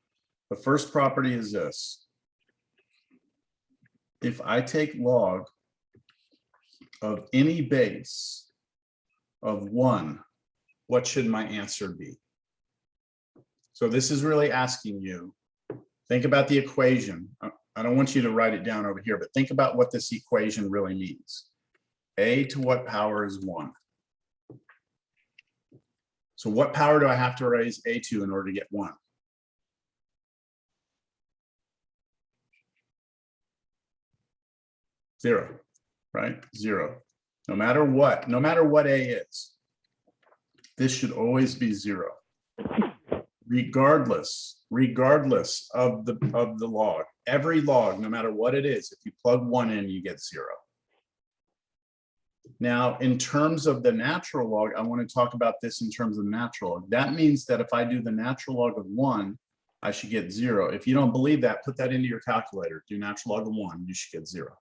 The first property is this. If I take log of any base of 1, what should my answer be? So this is really asking you, think about the equation. I don't want you to write it down over here, but think about what this equation really means. A to what power is 1? So what power do I have to raise A to in order to get 1? 0, right? 0. No matter what A is, this should always be 0. Regardless of the log. Every log, no matter what it is, if you plug 1 in, you get 0. Now, in terms of the natural log, I want to talk about this in terms of natural log. That means that if I do the natural log of 1, I should get 0. If you don't believe that, put that into your calculator. Do natural log of 1, you should get 0.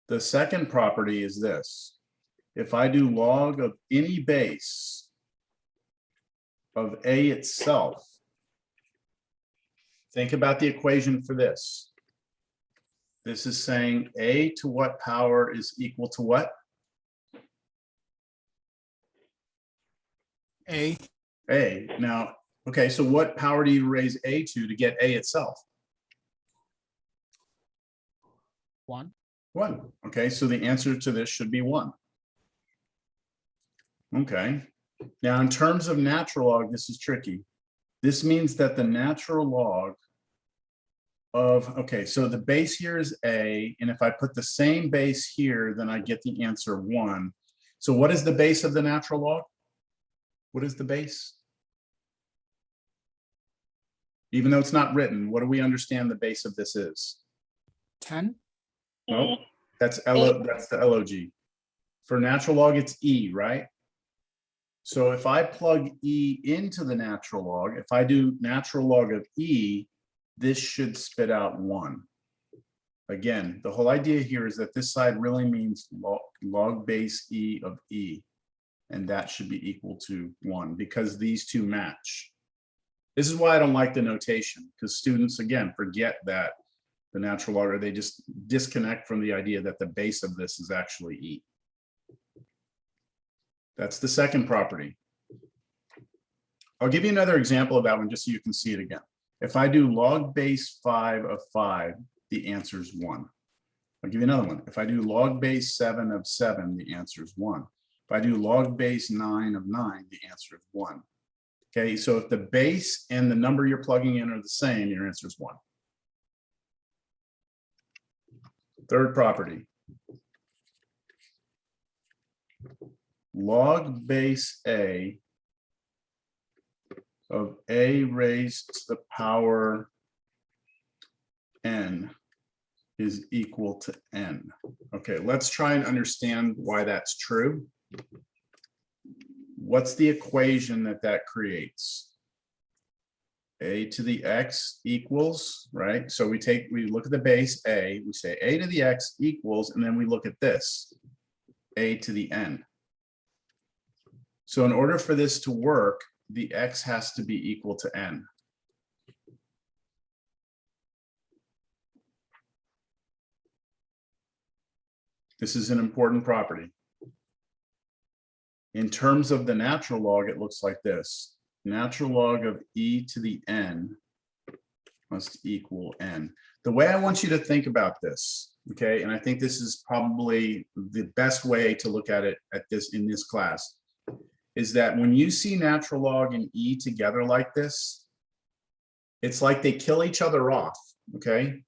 The second property is this. If I do log of any base of A itself, think about the equation for this. This is saying A to what power is equal to what?
A.
A. Now, okay, so what power do you raise A to get A itself?
1.
1. Okay, so the answer to this should be 1. Okay. Now, in terms of natural log, this is tricky. This means that the natural log of, okay, so the base here is A, and if I put the same base here, then I get the answer 1. So what is the base of the natural log? What is the base? Even though it's not written, what do we understand the base of this is?
10.
No, that's the LOG. For natural log, it's E, right? So if I plug E into the natural log, if I do natural log of E, this should spit out 1. Again, the whole idea here is that this side really means log base E of E, and that should be equal to 1 because these two match. This is why I don't like the notation, because students, again, forget that the natural log, or they just disconnect from the idea that the base of this is actually E. That's the second property. I'll give you another example of that one just so you can see it again. If I do log base 5 of 5, the answer is 1. I'll give you another one. If I do log base 7 of 7, the answer is 1. If I do log base 9 of 9, the answer is 1. Okay, so if the base and the number you're plugging in are the same, your answer is 1. Third property. Log base A of A raised to the power n is equal to n. Okay, let's try and understand why that's true. What's the equation that creates? A to the x equals, right? So we look at the base A, we say A to the x equals, and then we look at this, A to the n. So in order for this to work, the x has to be equal to n. This is an important property. In terms of the natural log, it looks like this. Natural log of e to the n must equal n. The way I want you to think about this, okay, and I think this is probably the best way to look at it in this class, is that when you see natural log and e together like this, it's like they kill each other off, okay?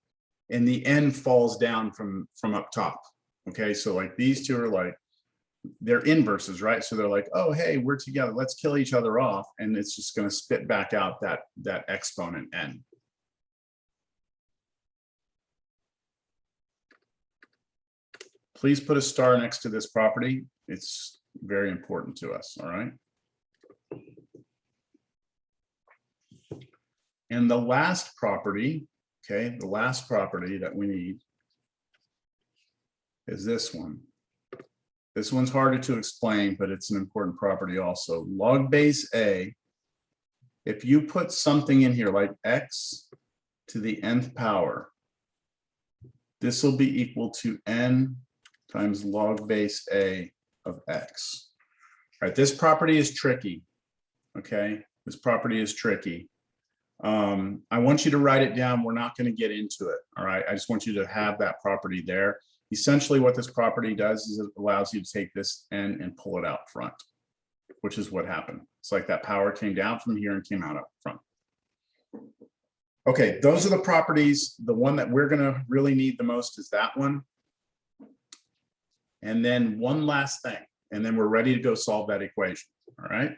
And the n falls down from up top, okay? So like these two are like, they're inverses, right? So they're like, oh, hey, we're together, let's kill each other off. And it's just gonna spit back out that exponent n. Please put a star next to this property. It's very important to us, all right? And the last property, okay, the last property that we need is this one. This one's harder to explain, but it's an important property also. Log base A, if you put something in here like x to the nth power, this will be equal to n times log base A of x. All right, this property is tricky, okay? This property is tricky. I want you to write it down. We're not going to get into it, all right? I just want you to have that property there. Essentially what this property does is it allows you to take this n and pull it out front, which is what happened. It's like that power came down from here and came out up front. Okay, those are the properties. The one that we're going to really need the most is that one. And then one last thing, and then we're ready to go solve that equation, all right?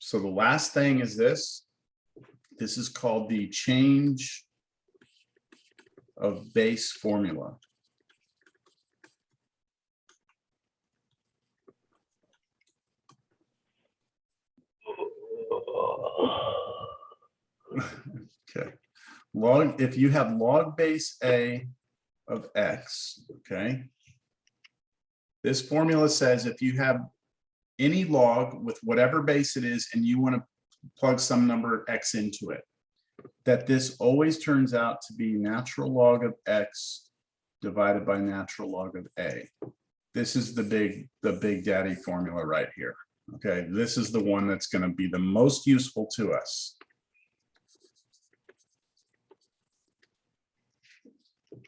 So the last thing is this. This is called the change of base formula. Okay. If you have log base A of x, okay, this formula says if you have any log with whatever base it is and you want to plug some number x into it, that this always turns out to be natural log of x divided by natural log of a. This is the big daddy formula right here. Okay, this is the one that's going to be the most useful to us.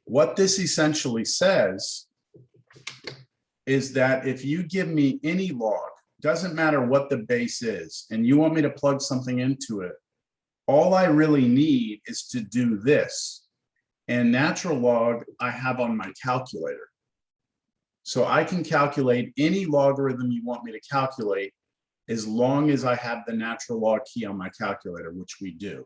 What this essentially says is that if you give me any log, doesn't matter what the base is, and you want me to plug something into it, all I really need is to do this. And natural log I have on my calculator. So I can calculate any logarithm you want me to calculate as long as I have the natural log key on my calculator, which we do.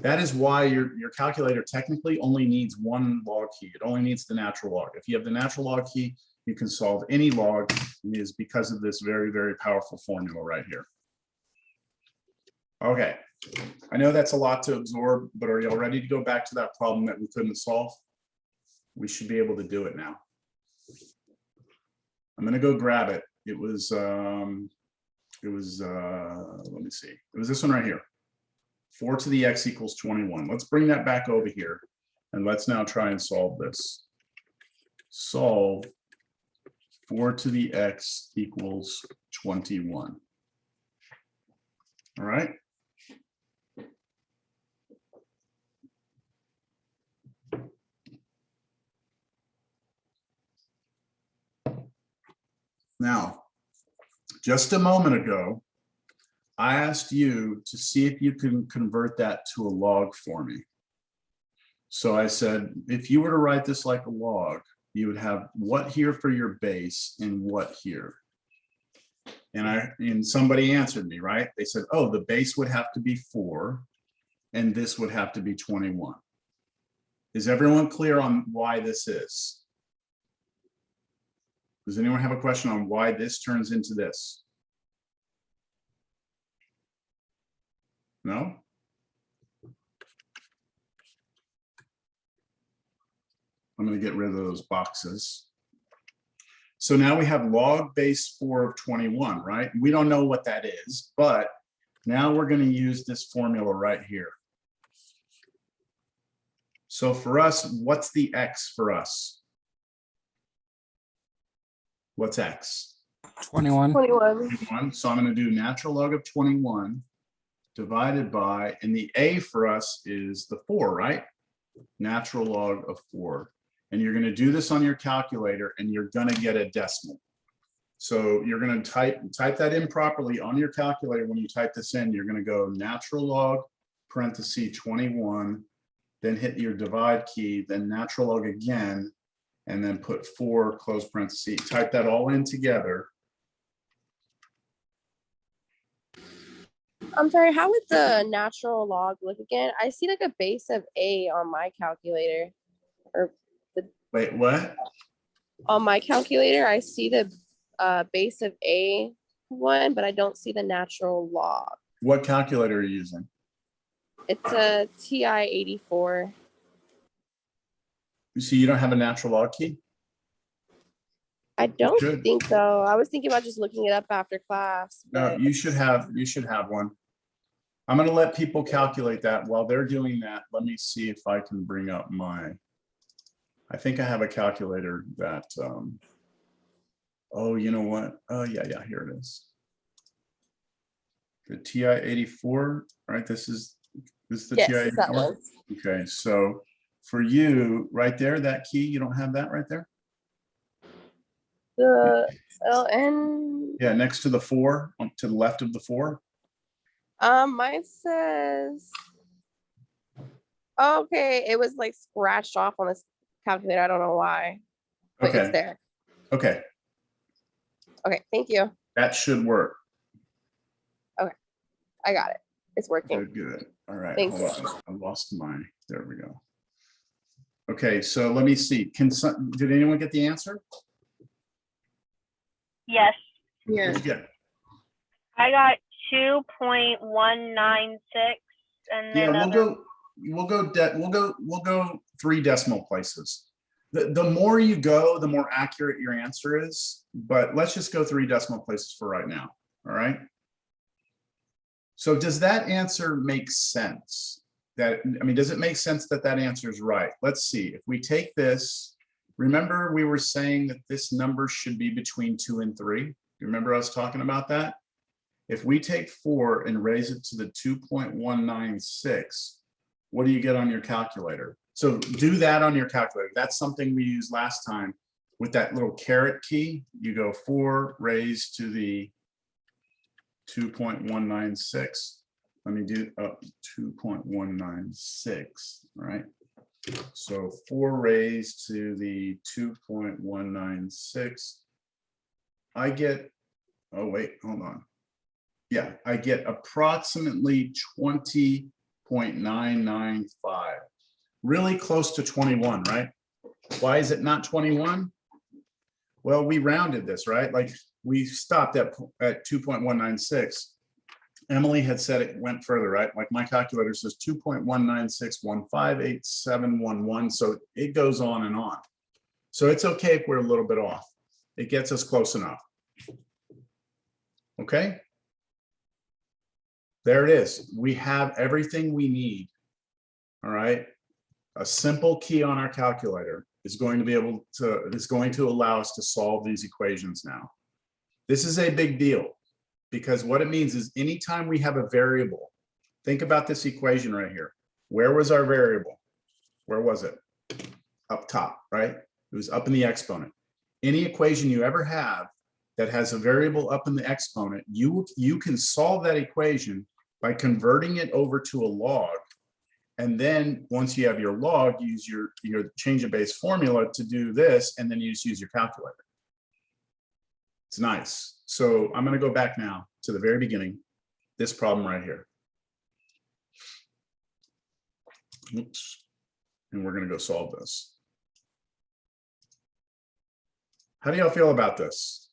That is why your calculator technically only needs one log key. It only needs the natural log. If you have the natural log key, you can solve any log. It is because of this very, very powerful formula right here. Okay, I know that's a lot to absorb, but are y'all ready to go back to that problem that we couldn't solve? We should be able to do it now. I'm gonna go grab it. It was let me see. It was this one right here. 4 to the x equals 21. Let's bring that back over here and let's now try and solve this. Solve 4 to the x equals 21. All right. just a moment ago, I asked you to see if you can convert that to a log for me. So I said, if you were to write this like a log, you would have what here for your base and what here. And somebody answered me, right? They said, oh, the base would have to be 4 and this would have to be 21. Is everyone clear on why this is? Does anyone have a question on why this turns into this? No? I'm going to get rid of those boxes. So now we have log base 4 of 21, right? We don't know what that is, but now we're going to use this formula right here. So for us, what's the x for us? What's x?
21.
21.
21. So I'm going to do natural log of 21 divided by, and the a for us is the 4, right? Natural log of 4. And you're going to do this on your calculator and you're going to get a decimal. So you're going to type that in properly on your calculator. When you type this in, you're going to go natural log parenthesis 21, then hit your divide key, then natural log again, and then put 4 close parenthesis. Type that all in together.
I'm sorry, how would the natural log look again? I see like a base of A on my calculator. Or
Wait, what?
on my calculator, I see the base of A1, but I don't see the natural log.
What calculator are you using?
It's a TI-84.
You see, you don't have a natural log key?
I don't
should.
think so. I was thinking about just looking it up after class.
No,
but-
you should have one. I'm going to let people calculate that. While they're doing that, let me see if I can bring up I think I have a calculator that, oh, you know what? Oh, yeah, here it is. The TI-84, right? This is the
Yes, it's that
TI-84.
one.
Okay, so for you, right there, that key, you don't have that right there?
The LN.
Yeah, next to the 4, to the left of the 4.
Mine says. Okay, it was like scratched off on this calculator. I don't know why, but
Okay.
it's there.
Okay,
Okay, thank you.
that should work.
I got it. It's working.
Good. All right,
Thanks.
hold on. I lost there we go. Okay, so let me see. Did anyone get the answer?
Yes,
Yeah.
What'd you get?
I got 2.196 and
Yeah,
then
we'll go 3 decimal places. The more you go, the more accurate your answer is, but let's just go 3 decimal places for right now. All right. So does that answer make sense? Does it make sense that that answer is right? Let's see. If we take this, remember we were saying that this number should be between 2 and 3. You remember us talking about that? If we take 4 and raise it to the 2.196, what do you get on your calculator? So do that on your calculator. That's something we used last time with that little caret key. You go 4 raised to the 2.196. Let me do 2.196, right? So 4 raised to the 2.196. I get, oh wait, hold on. Yeah, I get approximately 20.995. Really close to 21, right? Why is it not 21? Well, we rounded this, right? Like we stopped at 2.196. Emily had said it went further, right? Like my calculator says 2.196158711. So it goes on and on. So it's okay if we're a little bit off. It gets us close enough. Okay. There it is. We have everything we need. All right. A simple key on our calculator is going to allow us to solve these equations now. This is a big deal because what it means is anytime we have a variable, think about this equation right here. Where was our variable? Where was it? Up top, right? It was up in the exponent. Any equation you ever have that has a variable up in the exponent, you can solve that equation by converting it over to a log. And then once you have your log, use your change of base formula to do this, and then you just use your calculator. It's nice. So I'm going to go back now to the very beginning, this problem right here. Oops. And we're going to go solve this. How do y'all feel about this?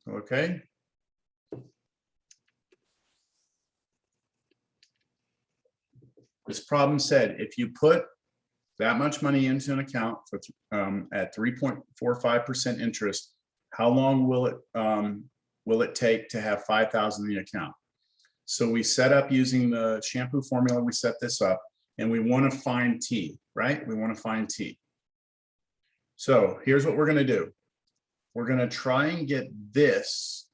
Okay. This problem said, if you put that much money into an account for at 3.45% interest, how long will it take to have 5,000 in the account? So we set up using the shampoo formula, we set this up, and we want to find T, right? We want to find T. So here's what we're going to do. We're going to try and get this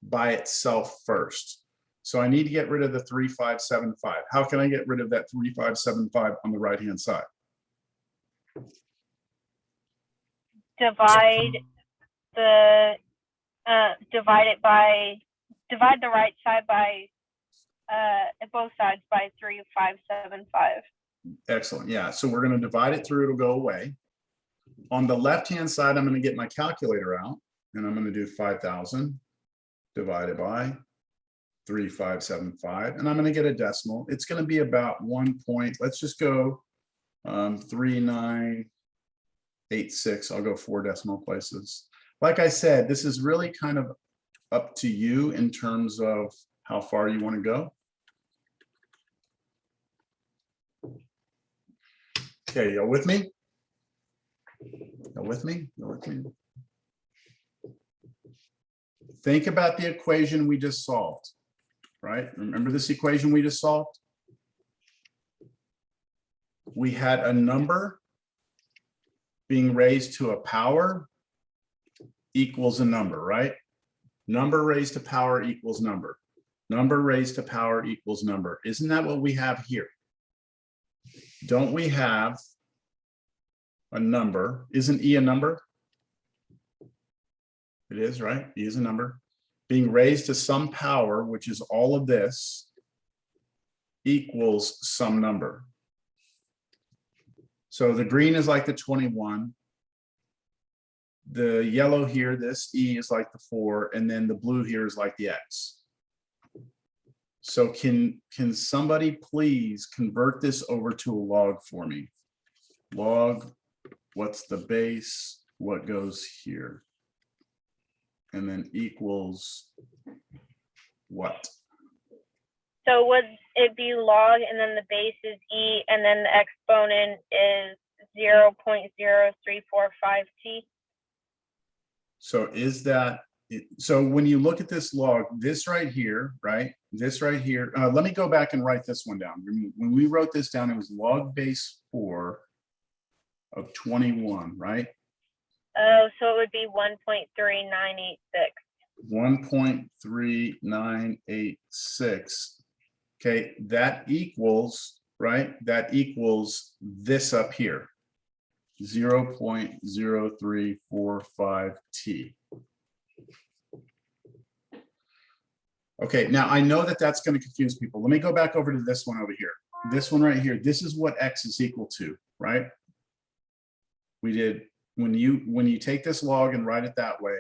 by itself first. So I need to get rid of the 3575. How can I get rid of that 3575 on the right-hand side?
Divide the right side by both sides by 3575.
Excellent. Yeah. So we're going to divide it through. It'll go away. On the left-hand side, I'm going to get my calculator out, and I'm going to do 5,000 divided by 3575, and I'm going to get a decimal. It's going to be about 1 point. Let's just go 3986. I'll go 4 decimal places. Like I said, this is really kind of up to you in terms of how far you want to go. Okay, y'all with me? Y'all with me? Y'all with me? Think about the equation we just solved, right? Remember this equation we just solved? We had a number being raised to a power equals a number, right? Number raised to power equals number. Number raised to power equals number. Isn't that what we have here? Don't we have a number? Isn't E a number? It is, right? E is a number. Being raised to some power, which is all of this, equals some number. So the green is like the 21. The yellow here, this E is like the 4, and then the blue here is like the X. So can somebody please convert this over to a log for me? Log, what's the base? What goes here? And then equals what?
So would it be log, and then the base is E, and then the exponent is 0.0345t?
So is that, so when you look at this log, this right here, right? This right here, let me go back and write this one down. When we wrote this down, it was log base 4 of 21, right?
Oh, so it would be 1.3986.
1.3986. Okay, that equals, right? That equals this up here, 0.0345t. Okay, now I know that that's going to confuse people. Let me go back over to this one over here. This one right here. This is what X is equal to, right? We did, when you take this log and write it that way,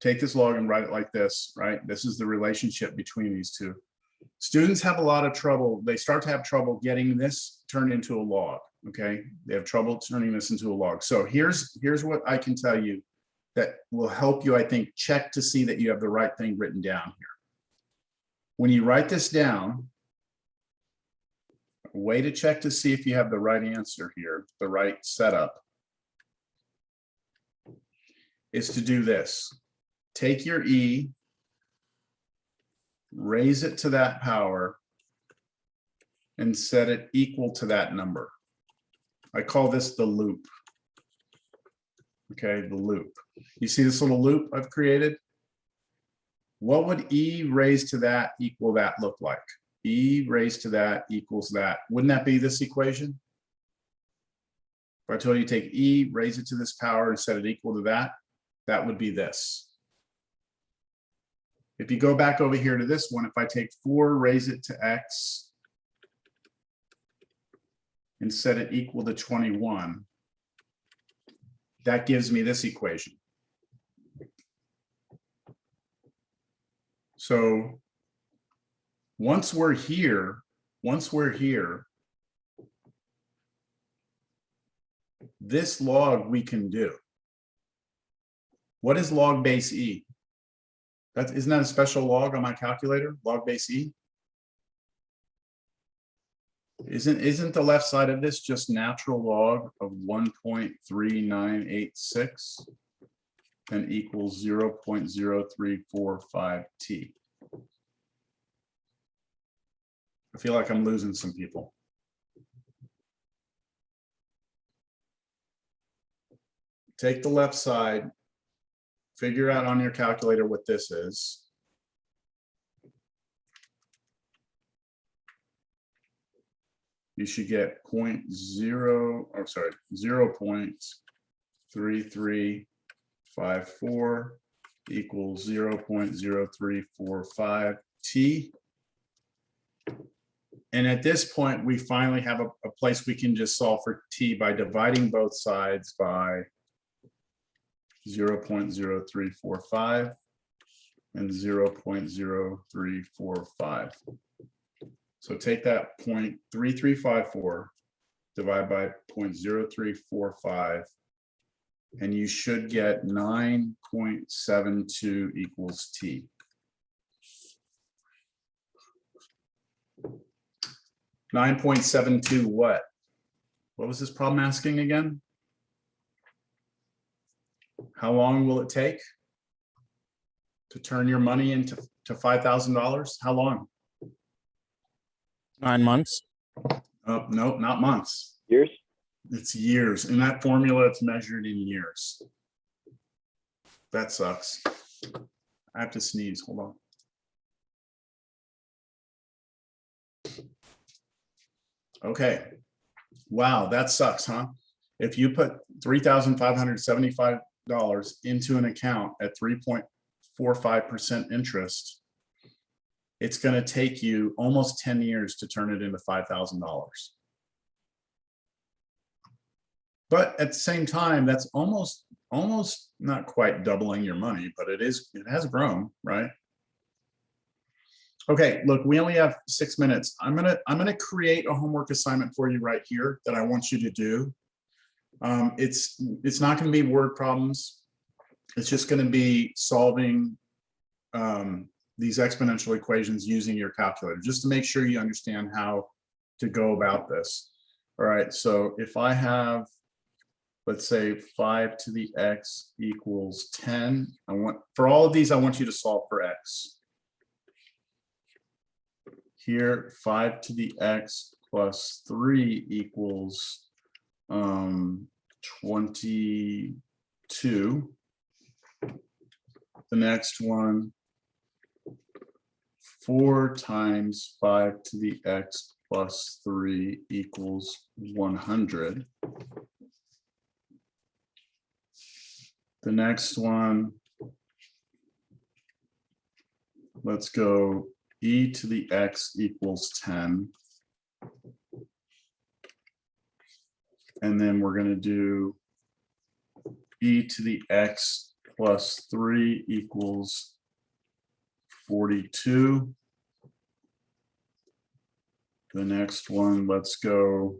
take this log and write it like this, right? This is the relationship between these two. Students have a lot of trouble. They start to have trouble getting this turned into a log, okay? They have trouble turning this into a log. So here's what I can tell you that will help you, I think, check to see that you have the right thing written down here. When you write this down, a way to check to see if you have the right answer here, the right setup, is to do this. Take your E, raise it to that power, and set it equal to that number. I call this the loop. Okay, the loop. You see this little loop I've created? What would E raised to that equal that look like? E raised to that equals that. Wouldn't that be this equation? If I told you take e, raise it to this power and set it equal to that, that would be this. If you go back over here to this one, if I take 4, raise it to x, and set it equal to 21, that gives me this equation. So once we're here, this log we can do. What is log base e? Isn't that a special log on my calculator? Log base e? Isn't the left side of this just natural log of 1.3986 and equals 0.0345 t? I feel like I'm losing some people. Take the left side, figure out on your calculator what this is. You should get 0.3354 equals 0.0345 t. And at this point, we finally have a place we can just solve for t by dividing both sides by 0.0345 and 0.0345. So take that 0.3354, divide by 0.0345, and you should get 9.72 equals t. 9.72 what? What was this problem asking again? How long will it take to turn your money into $5,000? How long?
9 months.
No, not months.
Years?
It's years. In that formula, it's measured in years. That sucks. I have to sneeze. Hold on. Okay. Wow, that sucks, huh? If you put $3,575 into an account at 3.45% interest, it's going to take you almost 10 years to turn it into $5,000. But at the same time, that's almost not quite doubling your money, but it has grown, right? Okay, look, we only have 6 minutes. I'm gonna create a homework assignment for you right here that I want you to do. It's not going to be word problems. It's just going to be solving these exponential equations using your calculator, just to make sure you understand how to go about this. All right, so if I have, let's say 5 to the x equals 10, for all of these, I want you to solve for x. Here, 5 to the x plus 3 equals 22. The next one, 4 times 5 to the x plus 3 equals 100. The next one, let's go e to the x equals 10. And then we're going to do e to the x plus 3 equals 42. The next one, let's go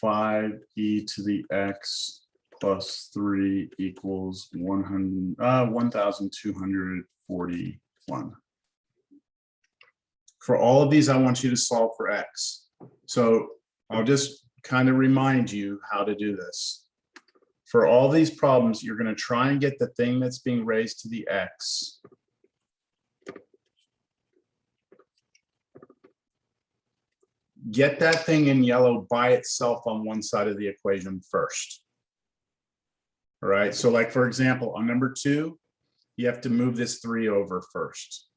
5e to the x plus 3 equals 1,241. For all of these, I want you to solve for x. So I'll just kind of remind you how to do this. For all these problems, you're going to try and get the thing that's being raised to the x. Get that thing in yellow by itself on one side of the equation first. All right, so like for example, on number 2, you have to move this 3 over first.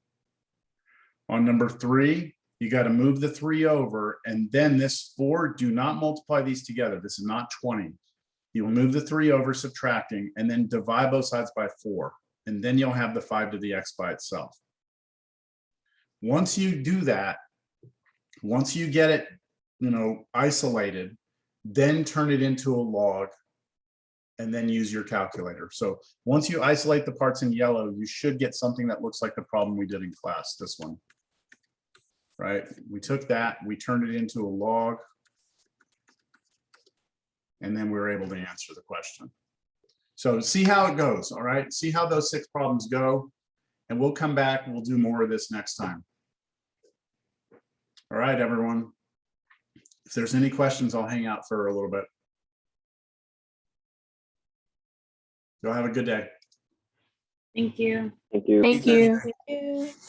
On number 3, You got to move the 3 over, and then this 4, do not multiply these together. This is not 20. You will move the 3 over, subtracting, and then divide both sides by 4. And then you'll have the 5 to the x by itself. Once you do that, once you get it, isolated, then turn it into a log and then use your calculator. So once you isolate the parts in yellow, you should get something that looks like the problem we did in class, this one. Right? We took that, we turned it into a log, and then we were able to answer the question. So see how it goes, all right? See how those 6 problems go, and we'll come back and we'll do more of this next time. All right, everyone. If there's any questions, I'll hang out for a little bit. Go have a good day.
Thank you.
Thank you.
Thank you.
Thank you.